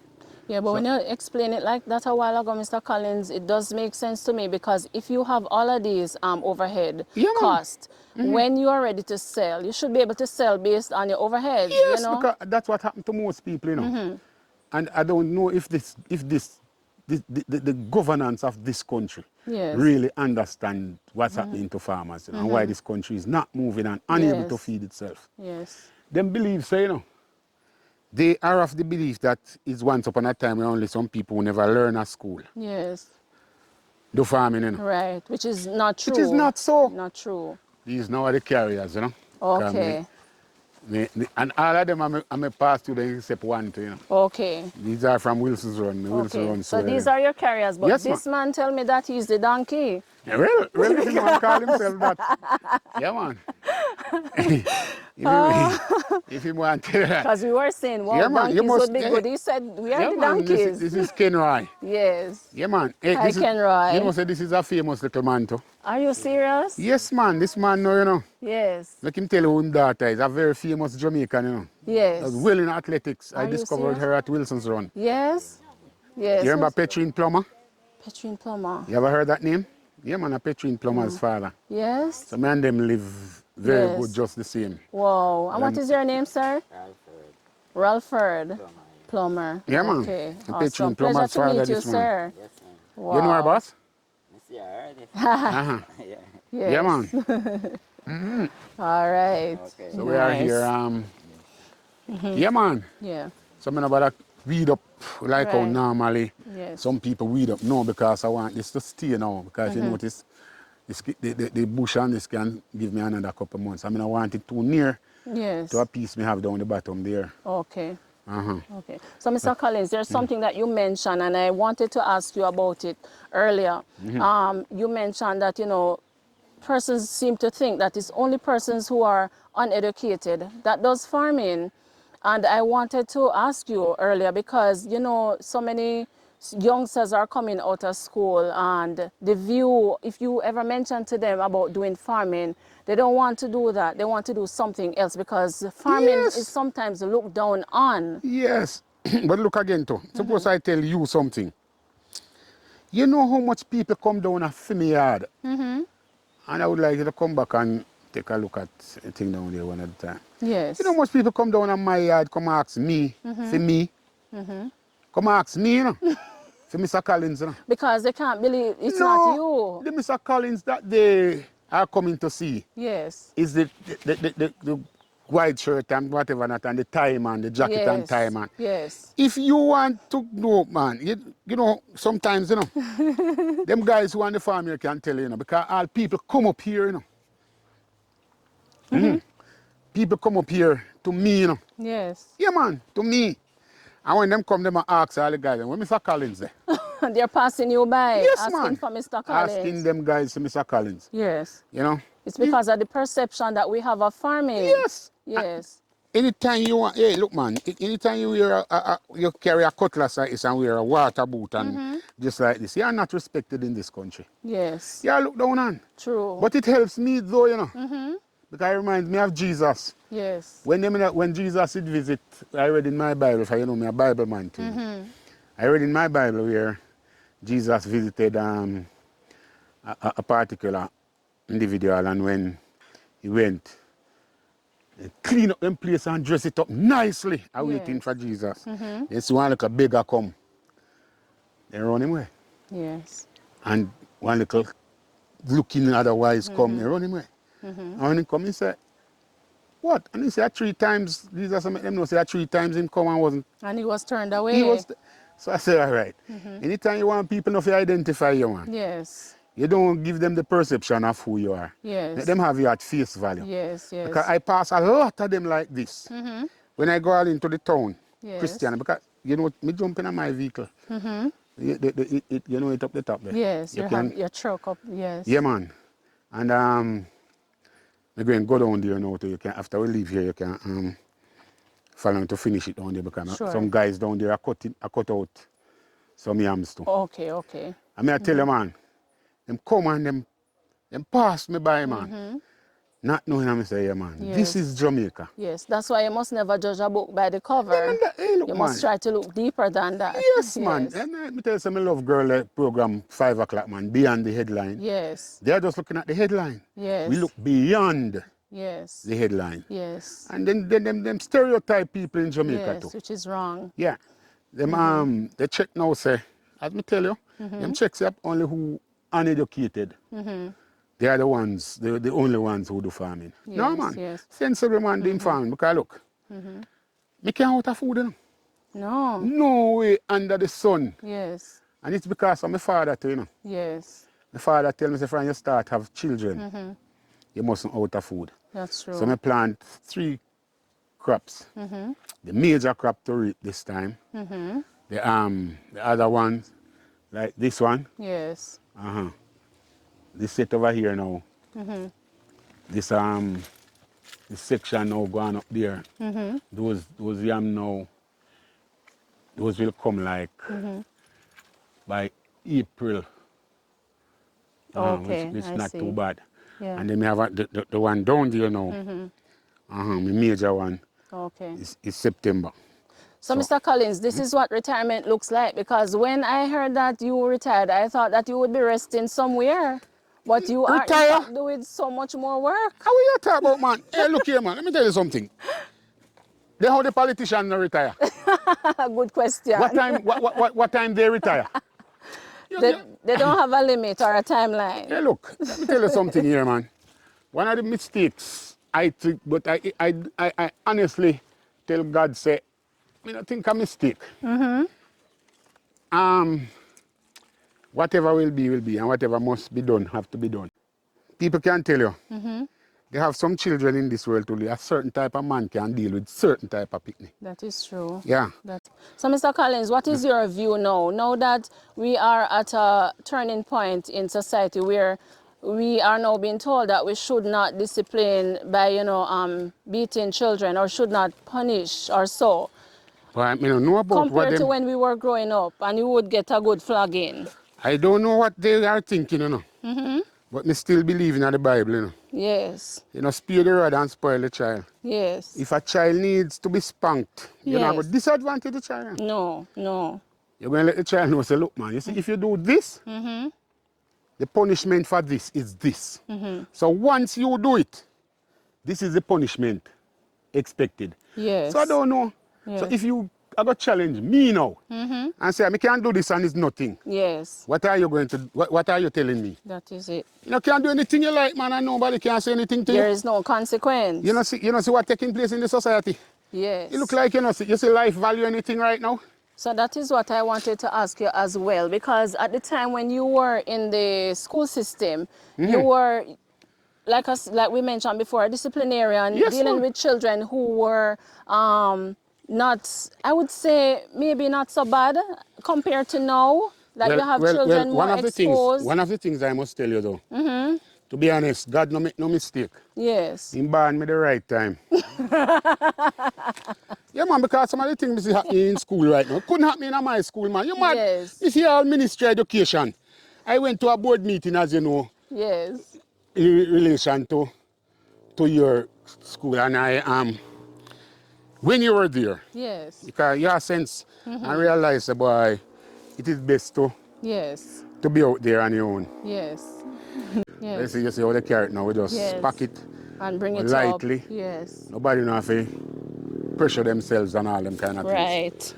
Yeah, but when you explain it like that a while ago, Mr. Collins, it does make sense to me because if you have all of these overhead costs, when you are ready to sell, you should be able to sell based on your overhead. Yes, you know? because that's what happened to most people, you know. And I don't know if the governance of this country really understand what's happening to farmers, you know, and why this country is not moving and unable to feed itself. Yes. Them believe, so, you know, they are of the belief that it's once upon a time where only some people who never learn at school Yes. do farming, you know. Right, which is not true. It is not so. Not true. These now are the carriers, you know. Okay. And all of them I'm a pass to them except one, you know. Okay. These are from Wilson's Run. Wilson's Run. So these are your carriers, but yes, this man tell me that he's the donkey. Yeah, well, if he want to call himself that. Yeah, man. if he want to. Because we were saying, well, yeah, man, donkeys would be good. He said, we are the donkeys. This is Ken Roy. Yes. Yeah, man. Hey, Hi, Ken Roy. You know, say this is a famous little man, too. Are you serious? Yes, man. This man, you know. Yes. Let him tell you who his daughter is. A very famous Jamaican, you know. Yes. Well in athletics. Are I discovered her at Wilson's Run. Yes. Yes. You remember Petrine Plummer? Petrine Plummer. You ever heard that name? Yeah, man, a Petrine Plummer's father. Yes. So me and them live very good, just the same. Wow. And what is your name, sir? Ralford Plummer. Yeah, man. Okay. A Awesome. Petrine Plummer's Pleasure to father, meet you, this man. sir. Yes, ma'am. Wow. You know her, boss? Yeah, I heard it. Uh-huh. Yeah. Yes. Yeah, man. All right. Okay. So we are here. Yeah, man. Yeah. So I'm about to weed up like how normally some people weed up. No, because I want this to stay now. Because you notice the bush and this can give me another couple months. I mean, I want it too near to a piece me have down the bottom there. Okay. Okay. So, Mr. Collins, there's something that you mentioned, and I wanted to ask you about it earlier. You mentioned that, you know, persons seem to think that it's only persons who are uneducated that does farming. And I wanted to ask you earlier because, you know, so many youngsters are coming out of school and the view, if you ever mention to them about doing farming, they don't want to do that. They want to do something else because farming is sometimes looked down on. Yes. But look again, too. Suppose I tell you something. You know how much people come down a my yard? And I would like you to come back and take a look at the thing down there one at a time. Yes. You know how much people come down on my yard, come ask me, for me. Come ask me, you know, for Mr. Collins, you know. Because they can't believe it's not you. The Mr. Collins that they are coming to see Yes. is the white shirt and whatever not, and the tie man, the jacket and tie man. Yes. If you want to know, man, you know, sometimes, you know, them guys who on the farm here can tell you, you know, because all people come up here, you know. People come up here to me, you know. Yes. Yeah, man, to me. And when them come, them ask all the guys, when Mr. Collins there? They're passing you by, Yes, asking man. for Mr. Collins. Asking them guys to Mr. Collins. Yes. You know? It's because of the perception that we have of farming. Yes. Yes. Anytime you want, hey, look, man, anytime you wear you carry a cutlass like this and wear a water boot and just like this, you are not respected in this country. Yes. You are looked down on. True. But it helps me though, you know. Because it reminds me of Jesus. Yes. When Jesus did visit, I read in my Bible, for you know me a Bible man too. I read in my Bible where Jesus visited a particular individual, and when he went, they clean up them place and dress it up nicely, waiting for Jesus. They see one like a beggar come. They run him away. Yes. And one little looking otherwise come, they run him away. And when he come, he said, what? And he said 3 times, Jesus made them know, say 3 times him come and wasn't. And he was turned away. He was, so I said, all right. Anytime you want people to identify you, man, Yes. you don't give them the perception of who you are. Yes. Let them have you at face value. Yes, yes. Because I pass a lot of them like this. When I go out into the town, Yes. Christian, because, you know, me jump in my vehicle. You know it up the top there. Yes, you you can, have your truck up, yes. Yeah, man. And we're going to go down there now. You can, after we leave here, you can follow to finish it down there because some guys down there are cut out some yams too. Okay, okay. I mean, I tell you, man, them come and them pass me by, man. Not knowing I'm say, yeah, man, this is Jamaica. Yes, that's why you must never judge a book by the cover. Hey, look, you man, must try to look deeper than that. Yes, man. And let me tell you something, Love Girl program, 5 o'clock, man, beyond the headline. Yes. They are just looking at the headline. Yes. We look beyond yes. the headline. Yes. And then them stereotype people in Jamaica too. Yes, which is wrong. Yeah. Them they check now say, as me tell you, them checks up only who uneducated. They are the ones, the only ones who do farming. Yes, No, man. yes. Sensible man doing farming. Because look, me can't out of food, you know. No. No way under the sun. Yes. And it's because of my father too, you know. Yes. My father tell me, say, when you start have children, you mustn't out of food. That's true. So I plant 3 crops. The major crop to reap this time. The other ones, like this one. Yes. This set over here now. This section now going up there. Those yam now, those will come like by April. Okay, which I not see. too bad. Yeah. And then we have the one down there now. The major one Okay. is September. So, Mr. Collins, this is what retirement looks like, because when I heard that you retired, I thought that you would be resting somewhere. But you are in fact doing so much more work. How are you talking about, man? Hey, look here, man. Let me tell you something. They how the politicians no retire. Good question. What time they retire? They don't have a limit or a timeline. Hey, look. Let me tell you something here, man. One of the mistakes I took, but I honestly tell God, say, I don't think a mistake. Whatever will be, and whatever must be done, have to be done. People can tell you, they have some children in this world to live. A certain type of man can deal with certain type of picnic. That is true. Yeah. So, Mr. Collins, what is your view now? Now that we are at a turning point in society where we are now being told that we should not discipline by, beating children, or should not punish or so. But I don't know about compared to when we were growing up and you would get a good flogging. I don't know what they are thinking, you know. But me still believe in the Bible, you know. Yes. You know, spare the rod and spoil the child. Yes. If a child needs to be spanked, you're not going to disadvantage the child. No, no. You're going to let the child know, say, look, man, you see, if you do this, the punishment for this is this. So once you do it, this is the punishment expected. Yes. So I don't know. Yes. So if you go challenge me now. And say, I can't do this and it's nothing. Yes. What are you going to, what are you telling me? That is it. You can't do anything you like, man, and nobody can say anything to you. There is no consequence. You know see what's taking place in the society? Yes. You look like you see life value anything right now? So that is what I wanted to ask you as well, because at the time when you were in the school system, you were, like we mentioned before, a disciplinarian, Yes, dealing ma'am. with children who were not, I would say, maybe not so bad compared to now. Like you have children more exposed. One of the things I must tell you though, to be honest, God no make no mistake. Yes. He born me the right time. Yeah, man, because some of the things is happening in school right now. Couldn't happen in my school, man. You mad? Yes. You see all ministry education. I went to a board meeting, as you know, Yes. in relation to your school, and I when you were there, Yes. because you have sense and realize, boy, it is best to Yes. be out there on your own. Yes. Let's Yes. see, you see how they carry it now. We just Yes. pack it And bring it lightly. up. Yes. Nobody know if they pressure themselves and all them kind of things. Right.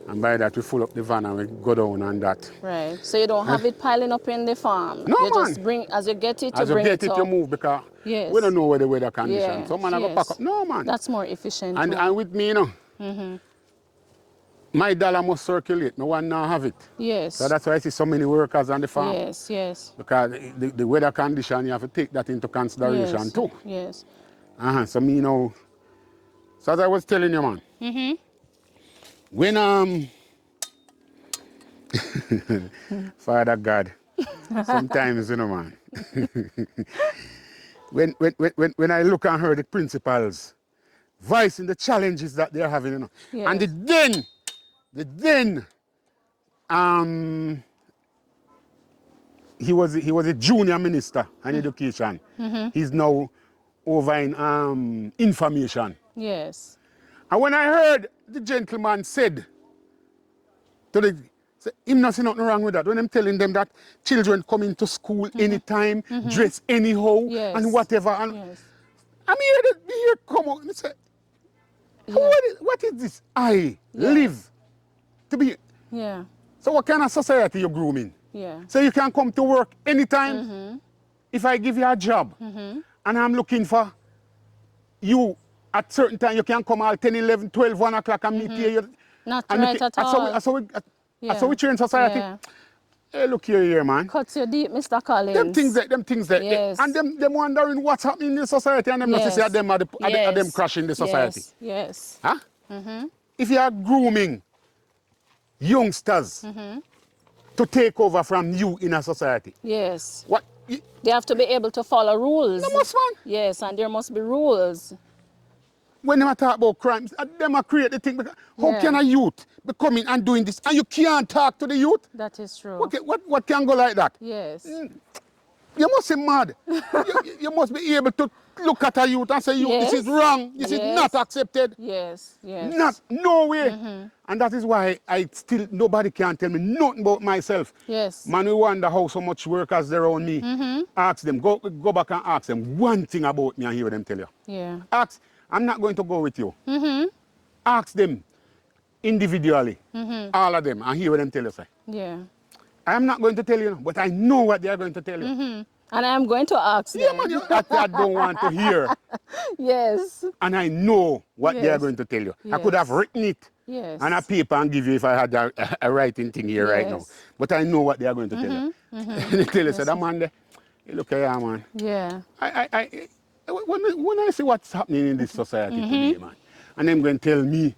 And by that, we full up the van and we go down on that. Right. So you don't have it piling up in the farm. No, you man. just bring, as you get it, As you you bring get it it, up. you move because Yes. we don't know where the weather condition. Yes. Some man have to pack up. No, man. That's more efficient. And with me, you know, my dollar must circulate. No one now have it. Yes. So that's why I see so many workers on the farm. Yes, yes. Because the weather condition, you have to take that into consideration Yes. too. Yes. So me now, so as I was telling you, man, when Father God, sometimes, you know, man, when I look and hear the principals voicing the challenges that they're having, you know, Yes. and the then, he was a junior minister in education. He's now over in information. Yes. And when I heard the gentleman said to the, him not see nothing wrong with that. When I'm telling them that children come into school anytime, dress anyhow, Yes. and whatever. And Yes. I'm here come out and say, what is this? I live to be. Yeah. So what kind of society you're grooming? Yeah. So you can come to work anytime. If I give you a job and I'm looking for you at certain time, you can come all 10, 11, 12, 1 o'clock and meet here. Not And right at all. That's how we train society. Yeah. Hey, look here, man. Cuts you deep, Mr. Collins. Them things that. Yes. And them wondering what's happening in the society and them not to say them are them crashing the society. Yes. Huh? If you are grooming youngsters to take over from you in a society, Yes. what? They have to be able to follow rules. No must, man. Yes, and there must be rules. When they talk about crimes, them are create the thing. How Yeah. can a youth be coming and doing this? And you can't talk to the youth? That is true. What can go like that? Yes. You must be mad. you must be able to look at a youth and say, Yes. this is wrong. This is Yes. not accepted. Yes. Yes. Not, no way. And that is why nobody can tell me nothing about myself. Yes. Man, we wonder how so much workers there around me. Ask them, go back and ask them one thing about me and hear them tell you. Yeah. Ask, I'm not going to go with you. Ask them individually, all of them, and hear what them tell you. Say. Yeah. I'm not going to tell you, but I know what they are going to tell you. And I'm going to ask Yeah, them. man, that I don't want to hear. Yes. And I know what they are Yes. going to tell you. I Yes. could have written it Yes. on a paper and give you if I had a writing thing here right now. Yes. But I know what they are going to tell you. They tell you, say, that man there, hey, look here, man. Yeah. When I see what's happening in this society today, man, and them going to tell me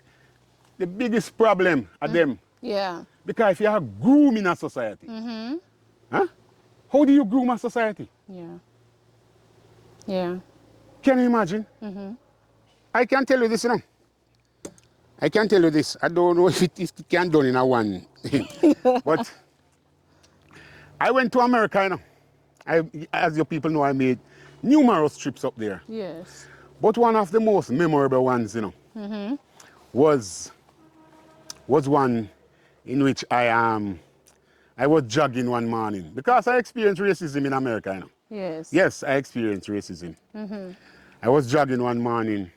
the biggest problem are them. Yeah. Because if you are grooming a society, huh? How do you groom a society? Yeah. Yeah. Can you imagine? I can tell you this, you know. I can tell you this. I don't know if it can done in a one. But I went to America, you know. As your people know, I made numerous trips up there. Yes. But one of the most memorable ones, you know, was one in which I was jogging one morning because I experienced racism in America, you know. Yes. Yes, I experienced racism. I was jogging one morning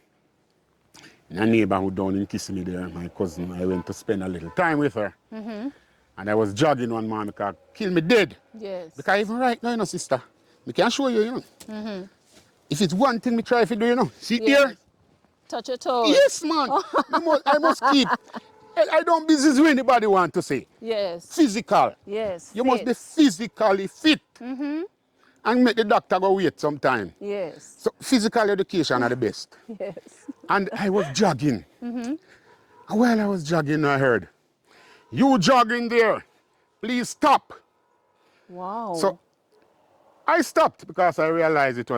in a neighborhood down in Kissimmee there, my cousin, I went to spend a little time with her. And I was jogging one morning because kill me dead. Yes. Because even right now, you know, sister, I can show you, you know. If it's one thing me try to do, you know, see here? Touch your toes. Yes, man. I must keep. I don't business with anybody want to say. Yes. Physical. Yes. You must be physically fit. And make the doctor go wait sometime. Yes. So physical education are the best. Yes. And I was jogging. And while I was jogging, I heard, you jogging there, please stop. Wow. So I stopped because I realized it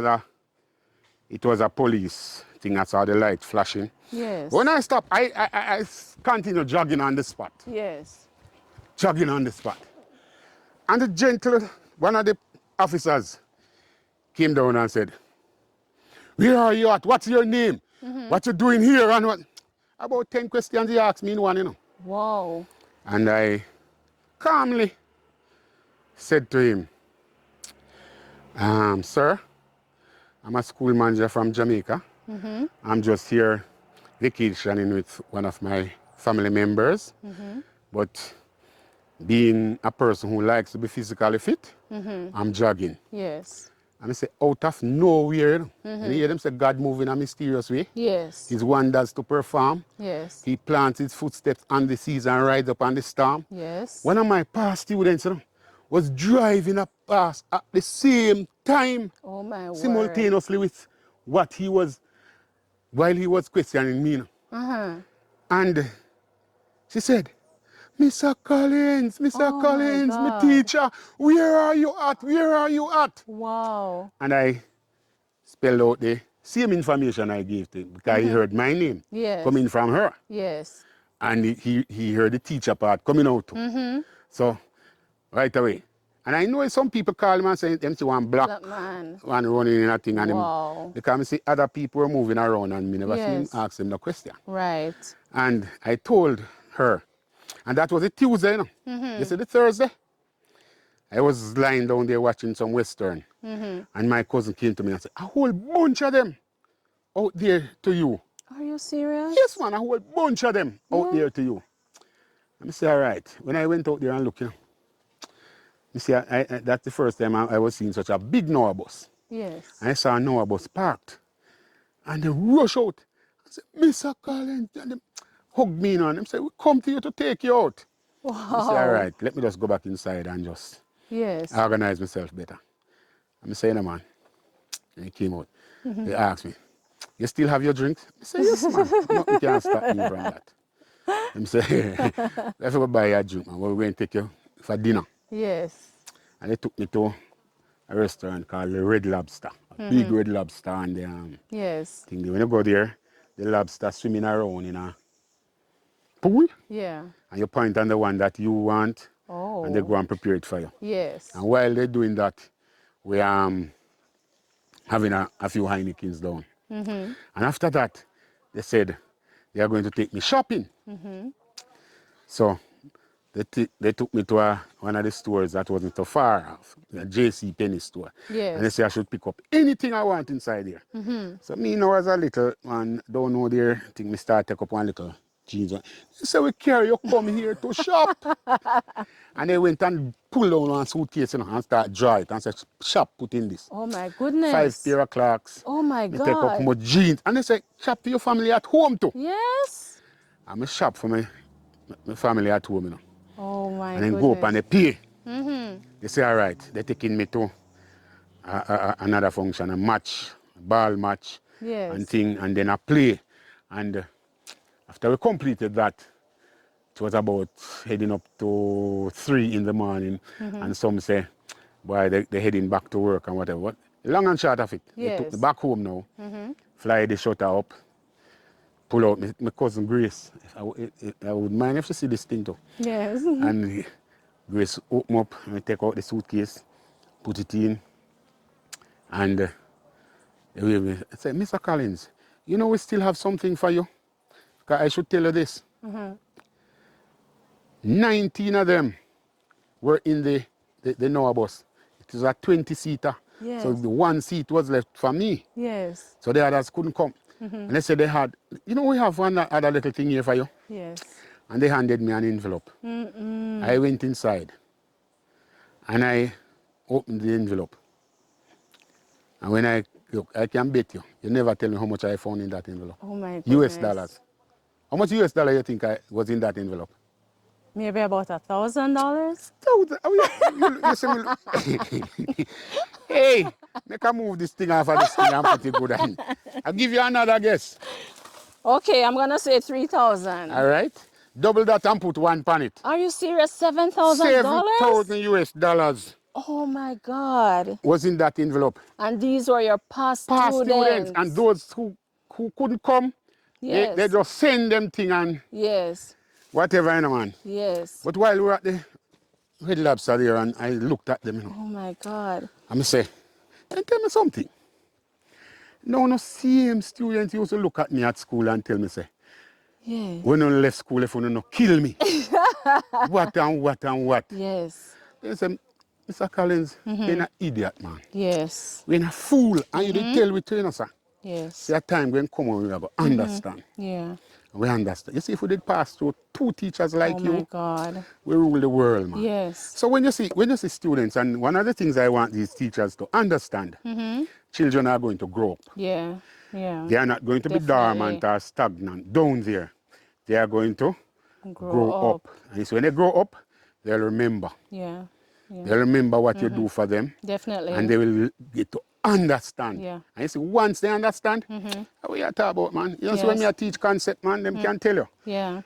was a police thing. I saw the light flashing. Yes. When I stopped, I continued jogging on the spot. Yes. Jogging on the spot. And one of the officers came down and said, where are you at? What's your name? What you doing here? And what? About 10 questions he asked me in one, you know. Wow. And I calmly said to him, sir, I'm a school manager from Jamaica. I'm just here vacationing with one of my family members. But being a person who likes to be physically fit, I'm jogging. Yes. And I say, out of nowhere, and you hear them say, God move in a mysterious way. Yes. His wonders to perform. Yes. He plants his footsteps on the seas and rides up on the storm. Yes. One of my past students, you know, was driving up past at the same time, Oh my word. simultaneously with what he was, while he was questioning me. You know. And she said, Mr. Collins, Mr. Collins, my teacher, where are you at? Where are you at? Wow. And I spelled out the same information I gave to him because he heard my name coming from her. Yes. And he heard the teacher part coming out too. So, right away. And I know some people call him and say, them see one black man. one running in a thing. And Wow. because I see other people were moving around and me never see him ask him the question. Right. And I told her, and that was a Tuesday, you know. You see the Thursday? I was lying down there watching some Western. And my cousin came to me and said, a whole bunch of them out there to you. Are you serious? Yes, man, a whole bunch of them out there to you. And I say, all right. When I went out there and looked, you know, you see, that's the first time I was seeing such a big Noah bus. Yes. And I saw a Noah bus parked. And they rush out. I said, Mr. Collins. And they hugged me and they said, we come to you to take you out. Wow. I said, all right, let me just go back inside and just organize myself better. I'm saying, no, man. And he came out. They asked me, you still have your drinks? I said, yes, man. Nothing can stop me from that. I'm saying, let's go buy a drink, man. We're going to take you for dinner. Yes. And they took me to a restaurant called the Red Lobster. A big Red Lobster. And the Yes. thing. When you go there, the lobster swimming around in a pool. Yeah. And you point on the one that you want. Oh. And they go and prepare it for you. Yes. And while they're doing that, we having a few Heinekens down. And after that, they said they are going to take me shopping. So they took me to one of the stores that wasn't so far off, a JC Penney store. Yes. And they said I should pick up anything I want inside there. So me now as a little man, don't know there, I think me start take up one little jeans. They said, we carry you come here to shop. And they went and pulled down one suitcase, you know, and start draw it and said, shop, put in this. Oh my goodness. 5 pair of clocks. Oh my Me God. take up more jeans. And they say, shop for your family at home too. Yes. And I shop for my family at home, you know. Oh my And then goodness. go up and they pay. They say, all right, they're taking me to another function, a match, a ball match, Yes. and thing, and then a play. And after we completed that, it was about heading up to 3 in the morning. And some say, boy, they're heading back to work and whatever. But long and short of it, they took me back home now, fly the shutter up, pull out my cousin Grace. I would mind if she see this thing too. Yes. And Grace open up and take out the suitcase, put it in, and they wave me. I said, Mr. Collins, you know we still have something for you? Because I should tell you this. 19 of them were in the Noah bus. It was a 20-seater. Yes. So the one seat was left for me. Yes. So the others couldn't come. And they said they had, you know, we have one other little thing here for you. Yes. And they handed me an envelope. I went inside and I opened the envelope. And when I look, I can bet you never tell me how much I found in that envelope. Oh my US goodness. dollars. How much US dollar you think was in that envelope? Maybe about $1,000? You see me, hey, make a move this thing off of this thing and put it good on. I'll give you another guess. Okay, I'm gonna say 3,000. All right? Double that and put one on it. Are you serious? $7,000? 7,000 US dollars Oh my God. was in that envelope. And these were your past Students and those who couldn't come, Yes. they just send them thing and Yes. whatever, you know, man. Yes. But while we were at the Red Lobster there and I looked at them, you know, Oh my God. and I say, tell me something. No same students used to look at me at school and tell me, say, Yes. when I left school, if you no kill me. What and what and what. Yes. They say, Mr. Collins, you're an idiot, man. Yes. We're a fool, and you didn't tell me to, you know, sir. Yes. See, a time when come on, we have to understand. Yeah. We understand. You see, if we did pass through 2 teachers like Oh you, my God. we rule the world, man. Yes. So when you see students, and one of the things I want these teachers to understand, children are going to grow up. Yeah. Yeah. They are not going to be dormant or stagnant down there. They are going to grow up. And so when they grow up, they'll remember. Yeah. Yeah. They'll remember what you do for them. Definitely. And they will get to understand. Yeah. And you see, once they understand, what you talk about, man. You know, so when Yes. I teach concept, man, them can tell you. Yeah.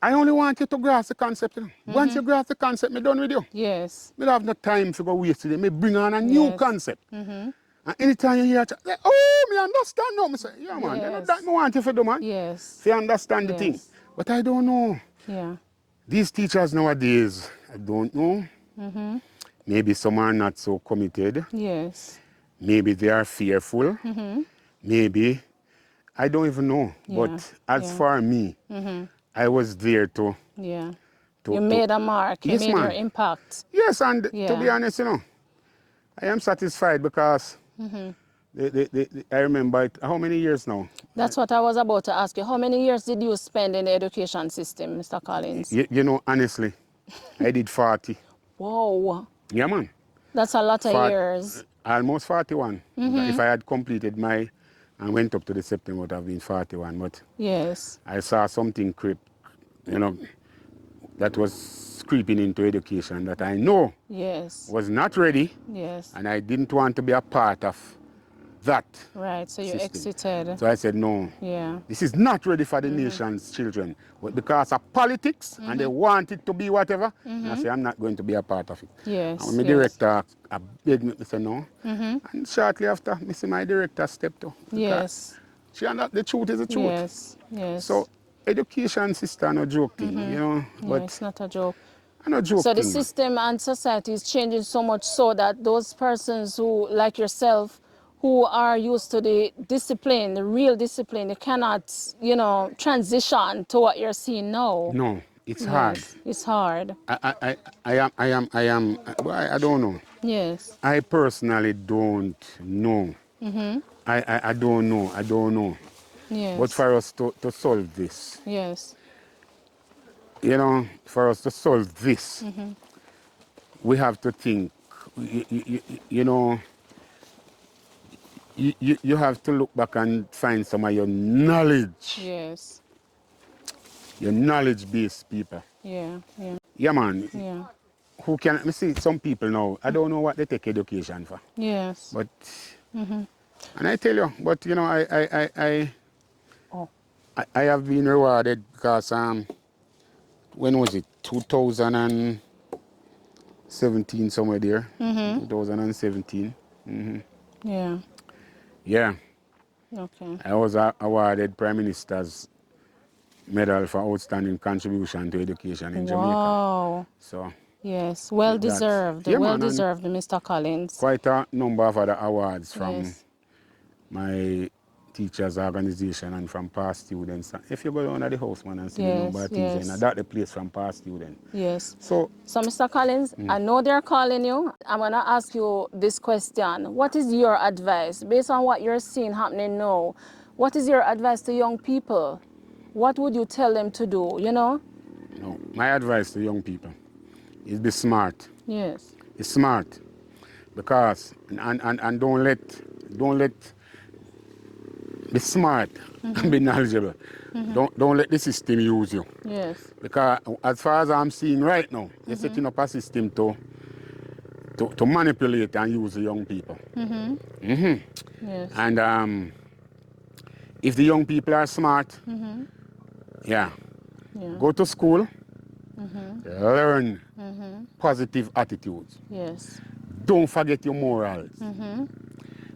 I only want you to grasp the concept. You know. Once you grasp the concept, I'm done with you. Yes. I don't have no time to go waste today. I bring on a new Yes. concept. And anytime you hear, say, oh, me understand now. I say, yeah, man, you know Yes. that I want you to do, man. Yes. If you understand the thing. Yes. But I don't know. Yeah. These teachers nowadays, I don't know. Maybe some are not so committed. Yes. Maybe they are fearful. Maybe, I don't even know. Yeah. But as for me, I was there to... Yeah. to You made a mark. You Yes, made your ma'am. impact. Yes, and to Yeah. be honest, you know, I am satisfied because I remember it, how many years now? That's what I was about to ask you. How many years did you spend in the education system, Mr. Collins? You know, honestly, I did 40. Whoa. Yeah, man. That's a lot of 40 years. Almost 41. If I had completed and went up to the September, it would have been 41. But Yes. I saw something creep, you know, that was creeping into education that I know Yes. was not ready, Yes. and I didn't want to be a part of that. Right. So you system. exited. So I said, no, Yeah. this is not ready for the nation's children. But because of politics and they want it to be whatever, I say, I'm not going to be a part of it. Yes. And when my director begged me, I said, no. And shortly after, I see my director stepped up. Yes. The truth is the truth. Yes. Yes. So education system, no joke thing, you know. Yeah, But it's not a joke. no joke So the thing. system and society is changing so much so that those persons who, like yourself, who are used to the discipline, the real discipline, they cannot, you know, transition to what you're seeing now. No, it's hard. Yes, it's hard. I don't know. Yes. I personally don't know. I don't know. Yes. But for us to solve this, Yes. you know, for us to solve this, we have to think, you know, you have to look back and find some of your knowledge, Yes. your knowledge-based people. Yeah. Yeah. Yeah, man. Yeah. Who can, I see some people now, I don't know what they take education for. Yes. But, and I tell you, but you know, I have been rewarded because, when was it? 2017, somewhere there. 2017. Yeah. Yeah. Okay. I was awarded Prime Minister's Medal for Outstanding Contribution to Education in Jamaica. Wow. So, Yes. Well deserved. Yeah, well man, and deserved, Mr. Collins. quite a number of other awards from Yes. my teachers' organization and from past students. If you go down to the house, man, and see the Yes, number of things, yes. and that's the place from past students. Yes. So, So, Mr. Collins, I know they're calling you. I'm going to ask you this question. What is your advice based on what you're seeing happening now? What is your advice to young people? What would you tell them to do, you know? No, my advice to young people is be smart. Yes. Be smart. Because, and don't let, be smart and be knowledgeable. Don't let the system use you. Yes. Because as far as I'm seeing right now, you're setting up a system to manipulate and use the young people. Yes. And if the young people are smart, Yeah. go to school, learn positive attitudes. Yes. Don't forget your morals.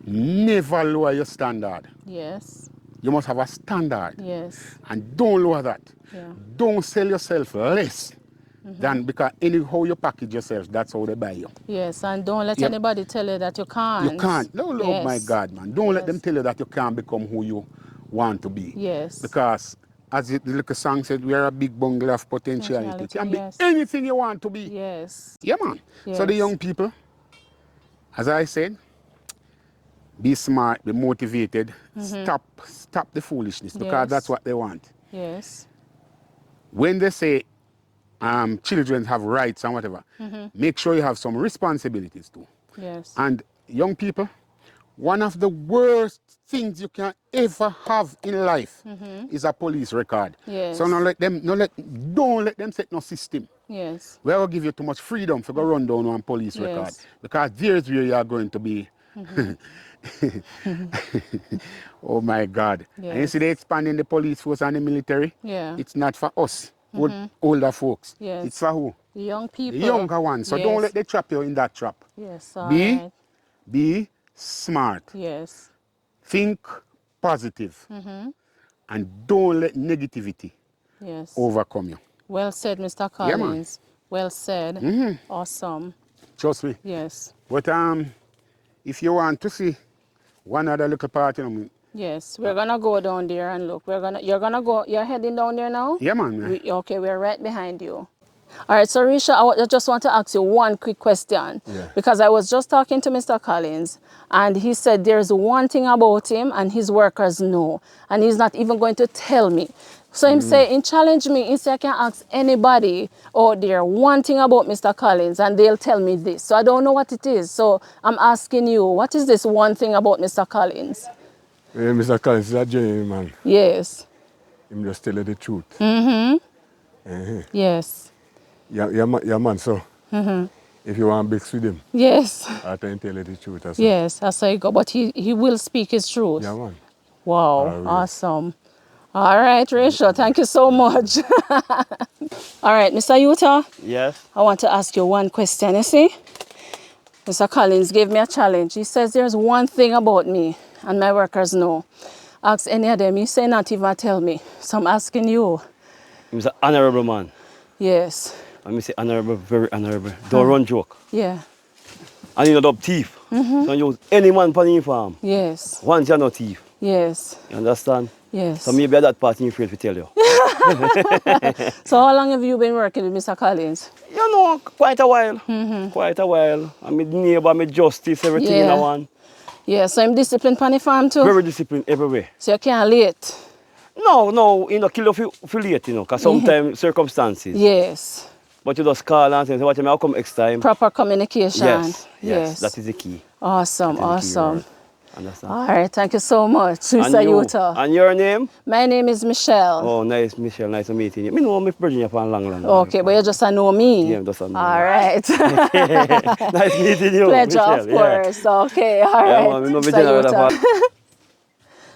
Never lower your standard. Yes. You must have a standard. Yes. And don't lower that. Yeah. Don't sell yourself less than, because anyhow you package yourself, that's how they buy you. Yes, and don't let Yep. anybody tell you that you can't. You can't. No, oh my Yes. God, man. Don't let them Yes. tell you that you can't become who you want to be. Yes. Because, as the little song said, we are a big bundle of potentiality. You can be Yes. anything you want to be. Yes. Yeah, man. So the Yes. young people, as I said, be smart, be motivated, stop the foolishness, because Yes. that's what they want. Yes. When they say children have rights and whatever, make sure you have some responsibilities too. Yes. And young people, one of the worst things you can ever have in life is a police record. Yes. So don't let them set no system. Yes. We will give you too much freedom to go run down one police record. Yes. Because there's where you are going to be. Oh my God. And you Yes. see they expanding the police force and the military? Yeah. It's not for us, older folks. Yes. It's for who? The young people. The younger ones. So don't Yes. let them trap you in that trap. Yes. All Be right. Be smart. Yes. Think positive. And don't let negativity Yes. overcome you. Well said, Mr. Yeah, man. Collins. Well said. Awesome. Trust me. Yes. But if you want to see one other little part, Yes. We're gonna go down there and look. You're heading down there now? yeah, man. Okay, we're right behind you. All right, so Risha, I just want to ask you one quick question. Yeah. Because I was just talking to Mr. Collins, and he said there's one thing about him and his workers know, and he's not even going to tell me. So him say, in challenge me, he say I can ask anybody out there one thing about Mr. Collins, and they'll tell me this. So I don't know what it is. So I'm asking you, what is this one thing about Mr. Collins? Mr. Collins is a genuine man. Yes. Him just tell you the truth. Yes. Yeah, man, so if you want to mix with him, Yes. I can tell you the truth. That's Yes, that's how you go. But he will speak his truth. Yeah, man. Wow, Alright. awesome. All right, Rachel, thank you so much. All right, Mr. Utah, Yes. I want to ask you one question. You see, Mr. Collins gave me a challenge. He says there's one thing about me and my workers know. Ask any of them. He say not even tell me. So I'm asking you. He's an honorable man. Yes. Let me say honorable, very honorable. Don't run joke. Yeah. And you not thief. So you use any man for the farm. Yes. Once you're not thief. Yes. You understand? Yes. So maybe at that part you afraid to tell you. So how long have you been working with Mr. Collins? You know, quite a while. Quite a while. I'm a neighbor, I'm a justice, everything in Yeah. a one. Yeah, so I'm disciplined on the farm too? Very disciplined everywhere. So you can't late? No, you know, kill you for late, you know, because sometimes circumstances. Yes. But you just call and say, what, I'll come next time. Proper communication. Yes, that is the key. Awesome, That is the key awesome. word. Understand? All right, thank you so much, Mr. And you, Utah. and your name? My name is Michelle. Oh, nice, Michelle. Nice to meet you. I know I'm Virginia for a long. Okay, but you just know me. Yeah, just know me. All right. Nice meeting you, Pleasure, Michelle. of course. Okay, all Yeah, right. man, we know Mr. Virginia Utah. for-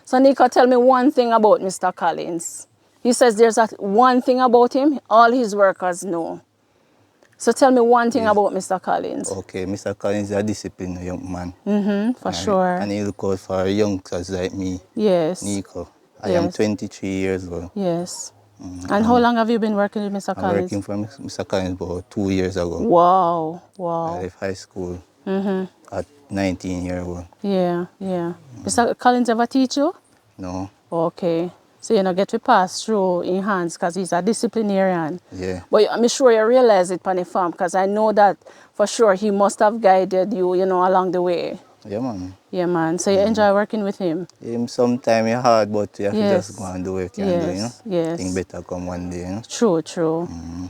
So, Nico, tell me one thing about Mr. Collins. He says there's one thing about him all his workers know. So tell me one thing about Mr. Collins. Okay, Mr. Collins is a disciplined young man. For sure. And he look out for youngsters like me, Yes. Nico. I am Yes. 23 years old. Yes. And how long have you been working with Mr. I'm Collins? working for Mr. Collins about 2 years ago. Wow, I wow. left high school at 19 years old. Yeah, yeah. Mr. Collins ever teach you? No, Okay. So you know, get to pass through in hands because he's a disciplinarian. yeah. But I'm sure you realize it on the farm because I know that for sure he must have guided you, you know, along the way. Yeah, man. Yeah, man. So you enjoy working with him? Him sometime it's hard, but you have to Yes. just go and do what you can do, you know. Yes. Think better come one day, you know. True, true.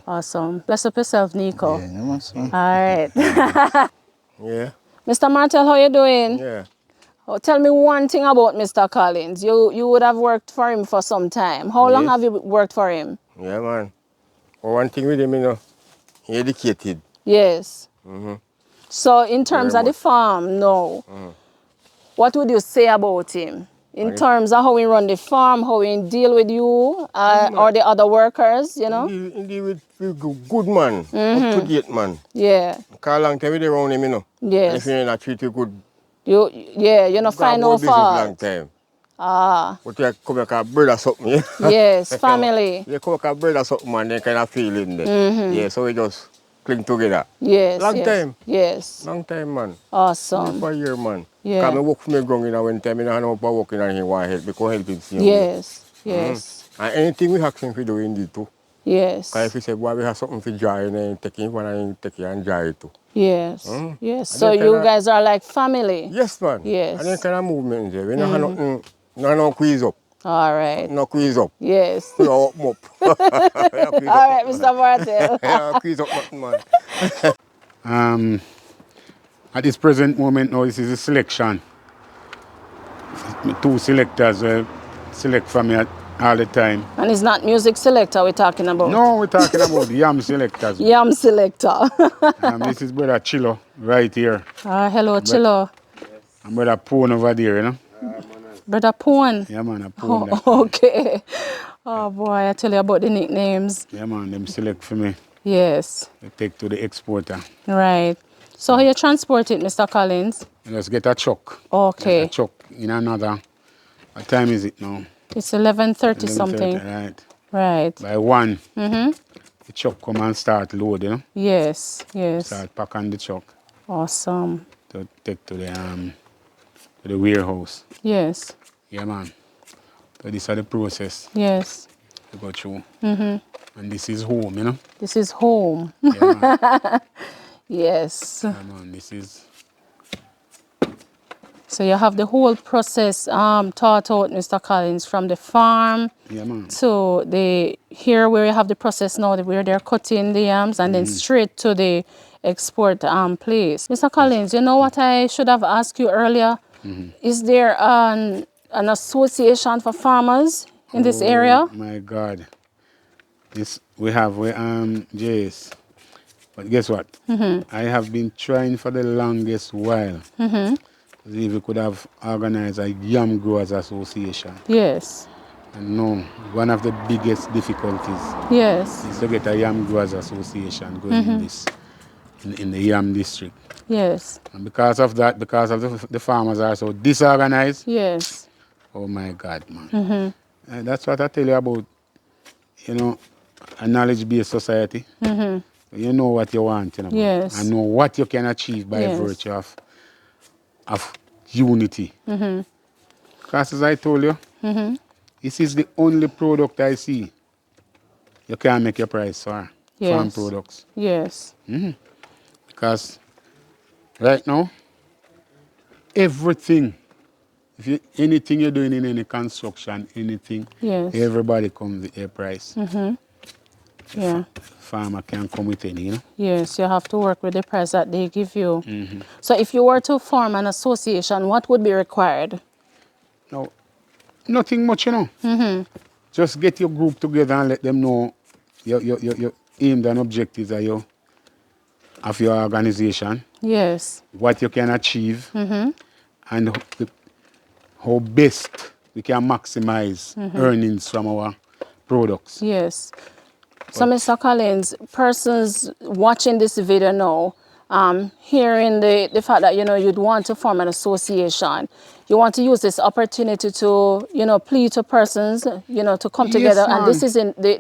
Awesome. Bless up yourself, Nico. Yeah, no man, son. All right. Yeah, Mr. Martel, how you doing? yeah. Oh, tell me one thing about Mr. Collins. You would have worked for him for some time. How long Yes. have you worked for him? Yeah, man. But one thing with him, you know, he educated. Yes. So in terms Very of the much. farm, no. What would you say about him? In terms of how he run the farm, how he deal with you or the other workers, you know? He deal with good man, up to date man. Yeah. Cause long time we dey around him, you know. And if Yes. you not treat you good, You know, find no business long fault. time. Ah, But you come back a brother something, yeah? yes, family. You come back a brother something, man, they kind of feeling there. Yeah, so we just cling together. Yes. Long yes. time. Yes. Long time, man. Awesome. For a year, man. Yeah. Cause I work for me ground, you know, when time I don't know about working and he want help, because help is young. Yes. Yes. And anything we ask him to do, he do too. Yes. Because if he say, boy, we have something to dry, and he take it, and he take it and dry it too. Yes. Yes. And So then you kinda- guys are like family. Yes, man. Yes. And then kind of movement there. We don't have nothing, no quiz up. All right. No quiz up. Yes. We don't up 'em up. All right, Mr. Martel. Yeah, quiz up nothing, man. At this present moment now, this is a selection. Two selectors select for me all the time. And it's not music selector we're talking about. No, we're talking about yam selectors. Yam selector. This is brother Chilo right here. Hello, Chilo. And brother Pone over there, you know. Brother Pone. Yeah, man, a Pone. Oh, okay. Oh, boy, I tell you about the nicknames. Yeah, man, them select for me. Yes. They take to the exporter. Right. So how you transport it, Mr. Collins? And just get a truck. Okay. Get a truck in another. What time is it now? It's 11:30 11:30, something. Right. Right. By 1, the truck come and start load, you know. Yes. Yes. Start pack on the truck Awesome. to take to the warehouse. Yes. Yeah, man. So this is the process Yes. to go through. And this is home, you know. This is home. Yeah, man. Yes. Yeah, man. This is, So you have the whole process taught out, Mr. Collins, from the farm yeah, man. to the here where you have the process now, where they're cutting the yams, and then straight to the export place. Mr. Collins, you know what I should have asked you earlier? Is there an association for farmers in this area? My God. This we have JS. But guess what? I have been trying for the longest while. See if we could have organized a yam growers association. Yes. And no, one of the biggest difficulties Yes. is to get a yam growers association going in this in the yam district. Yes. And because of that, because of the farmers are so disorganized, Yes. oh my God, man. And that's what I tell you about, you know, a knowledge-based society. You know what you want, you know, Yes. and know what you can achieve by Yes. virtue of unity. Because as I told you, this is the only product I see you can make your price for farm Yes. products. Yes. Because right now, everything, anything you're doing in any construction, anything, Yes. everybody comes with a price. Yeah. Farmer can come with any, you know. Yes, you have to work with the price that they give you. So if you were to form an association, what would be required? Now, nothing much, you know. Just get your group together and let them know your aims and objectives of your organization, Yes. what you can achieve, and how best we can maximize earnings from our products. Yes. So, Mr. Collins, persons watching this video now, hearing the fact that, you know, you'd want to form an association, you want to use this opportunity to, you know, plead to persons, you know, to come Yes, together. And ma'am. this is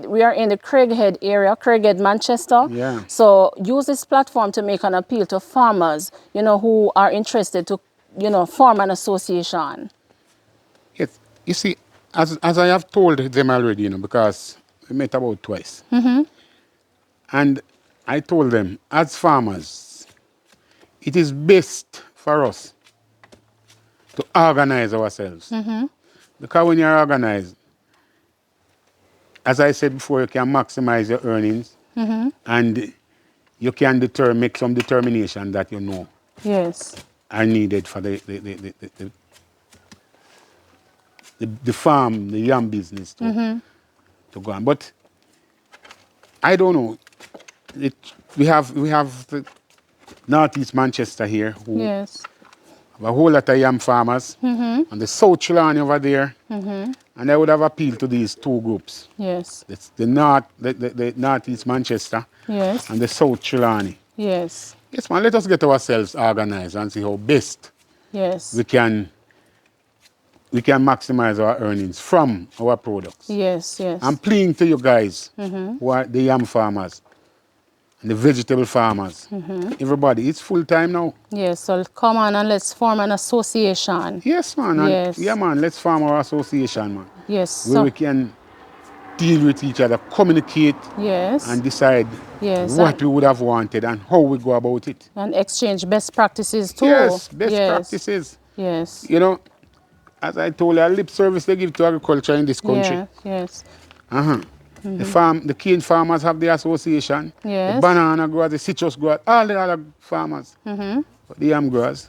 we are in the Craighead area, Craighead, Manchester. Yeah. So use this platform to make an appeal to farmers, you know, who are interested to, you know, form an association. Yes. You see, as I have told them already, you know, because we met about twice. And I told them, as farmers, it is best for us to organize ourselves. Because when you're organized, as I said before, you can maximize your earnings and you can make some determination that you know Yes. are needed for the farm, the yam business to go on. But I don't know. We have the Northeast Manchester here who Yes. have a whole lot of yam farmers and the South Trelawney over there. And I would have appealed to these two groups. Yes. It's the Northeast Manchester Yes. and the South Trelawney. Yes. Yes, man, let us get ourselves organized and see how best Yes. we can maximize our earnings from our products. Yes. Yes. I'm pleading to you guys who are the yam farmers and the vegetable farmers. Everybody, it's full time now. Yes. So come on and let's form an association. Yes, man. And Yes. yeah, man, let's form our association, man. Yes. Where we can deal with each other, communicate, yes. and decide Yes. what we would have wanted and how we go about it. And exchange best practices too. Yes, best Yes. practices. Yes. You know, as I told you, a lip service they give to agriculture in this country. Yeah. Yes. The cane farmers have the association. Yes. The banana growers, the citrus growers, all the other farmers. But the yam growers,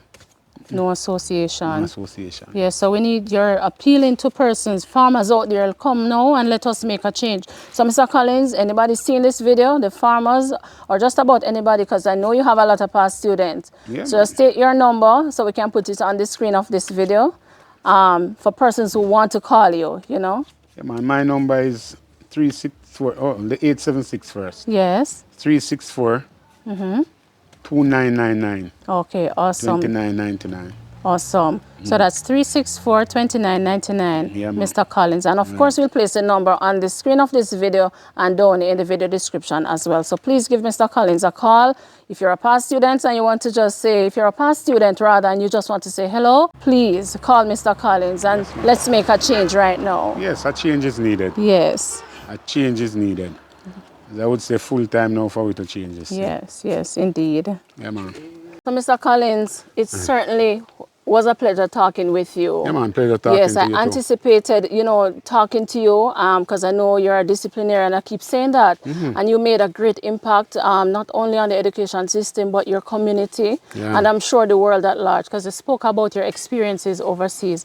No association. no association. Yes, so we need your appealing to persons, farmers out there, come now and let us make a change. So Mr. Collins, anybody seeing this video, the farmers, or just about anybody, because I know you have a lot of past students. Yeah, So just state your number so we can put it on the screen of this video for persons who want to call you, you know. Yeah, man, my number is 364, the 876 first. Yes. 364 2999 Okay, awesome. 2999. Awesome. So that's 364-2999, Yeah, ma'am. Mr. Collins. And of course, we'll place the number on the screen of this video and down in the video description as well. So please give Mr. Collins a call. If you're a past student and you want to just say, if you're a past student rather, and you just want to say hello, please call Mr. Collins and let's make a change right now. Yes, a change is needed. Yes. A change is needed. I would say full time now for we to change this. Yes, yes, indeed. Yeah, man. So, Mr. Collins, it certainly was a pleasure talking with you. Yeah, man, pleasure talking yes, to you I anticipated, you know, talking to you because I know you're a disciplinarian. I keep saying that. And you made a great impact, not only on the education system, but your community. Yeah. And I'm sure the world at large, because you spoke about your experiences overseas.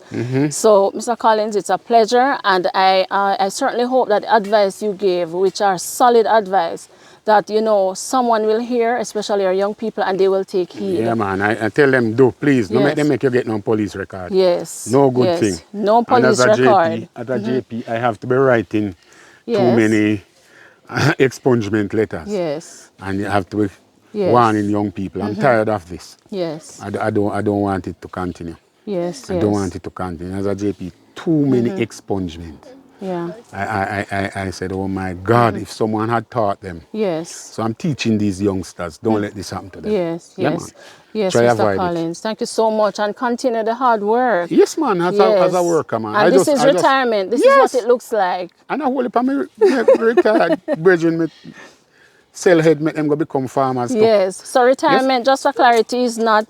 So, Mr. Collins, it's a pleasure. And I certainly hope that the advice you gave, which are solid advice, that, you know, someone will hear, especially our young people, and they will take heed. Yeah, man. I tell them, do, please. Don't make them make you get no police record. Yes. No good yes. thing. No police and as a record. JP, as a JP, I have to be writing Yes. too many expungement letters. Yes. And you have to be Yes. warning young people. I'm tired of this. Yes. I don't want it to continue. Yes. I don't want it to continue. As a JP, too many expungement. Yeah. I said, oh my God, if someone had taught them. Yes. So I'm teaching these youngsters, don't let this happen to them. Yes. Yeah, Yes. man. Yes, Try Mr. avoid it. Collins. Thank you so much, and continue the hard work. Yes, man, as a worker, man. And this is retirement. This is what it looks like. And I hold up on me retired brethren, me sell head, make them go become farmers. too. Yes. So retirement, just for clarity, is not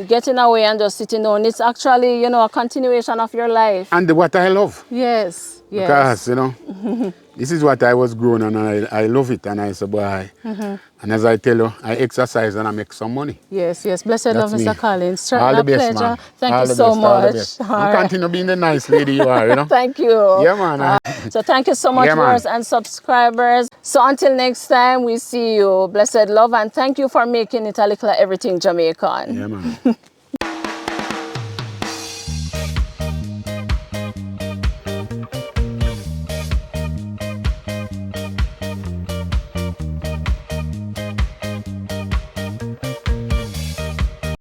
getting away and just sitting down. It's actually, you know, a continuation of your life. And what I love. Yes. Yes. Because, you know, this is what I was growing on, and I love it. And I say, boy, and as I tell you, I exercise and I make some money. Yes, yes. Blessed love, That's Mr. me. Collins. Certainly All the a best, pleasure. man. Thank All you the so best, all the much. best. All And right. continue being the nice lady you are, you know. Thank you. Yeah, man. So thank you so much, Yeah, man. viewers and subscribers. So until next time, we see you. Blessed love, and thank you for making it a little everything Jamaican. Yeah, man.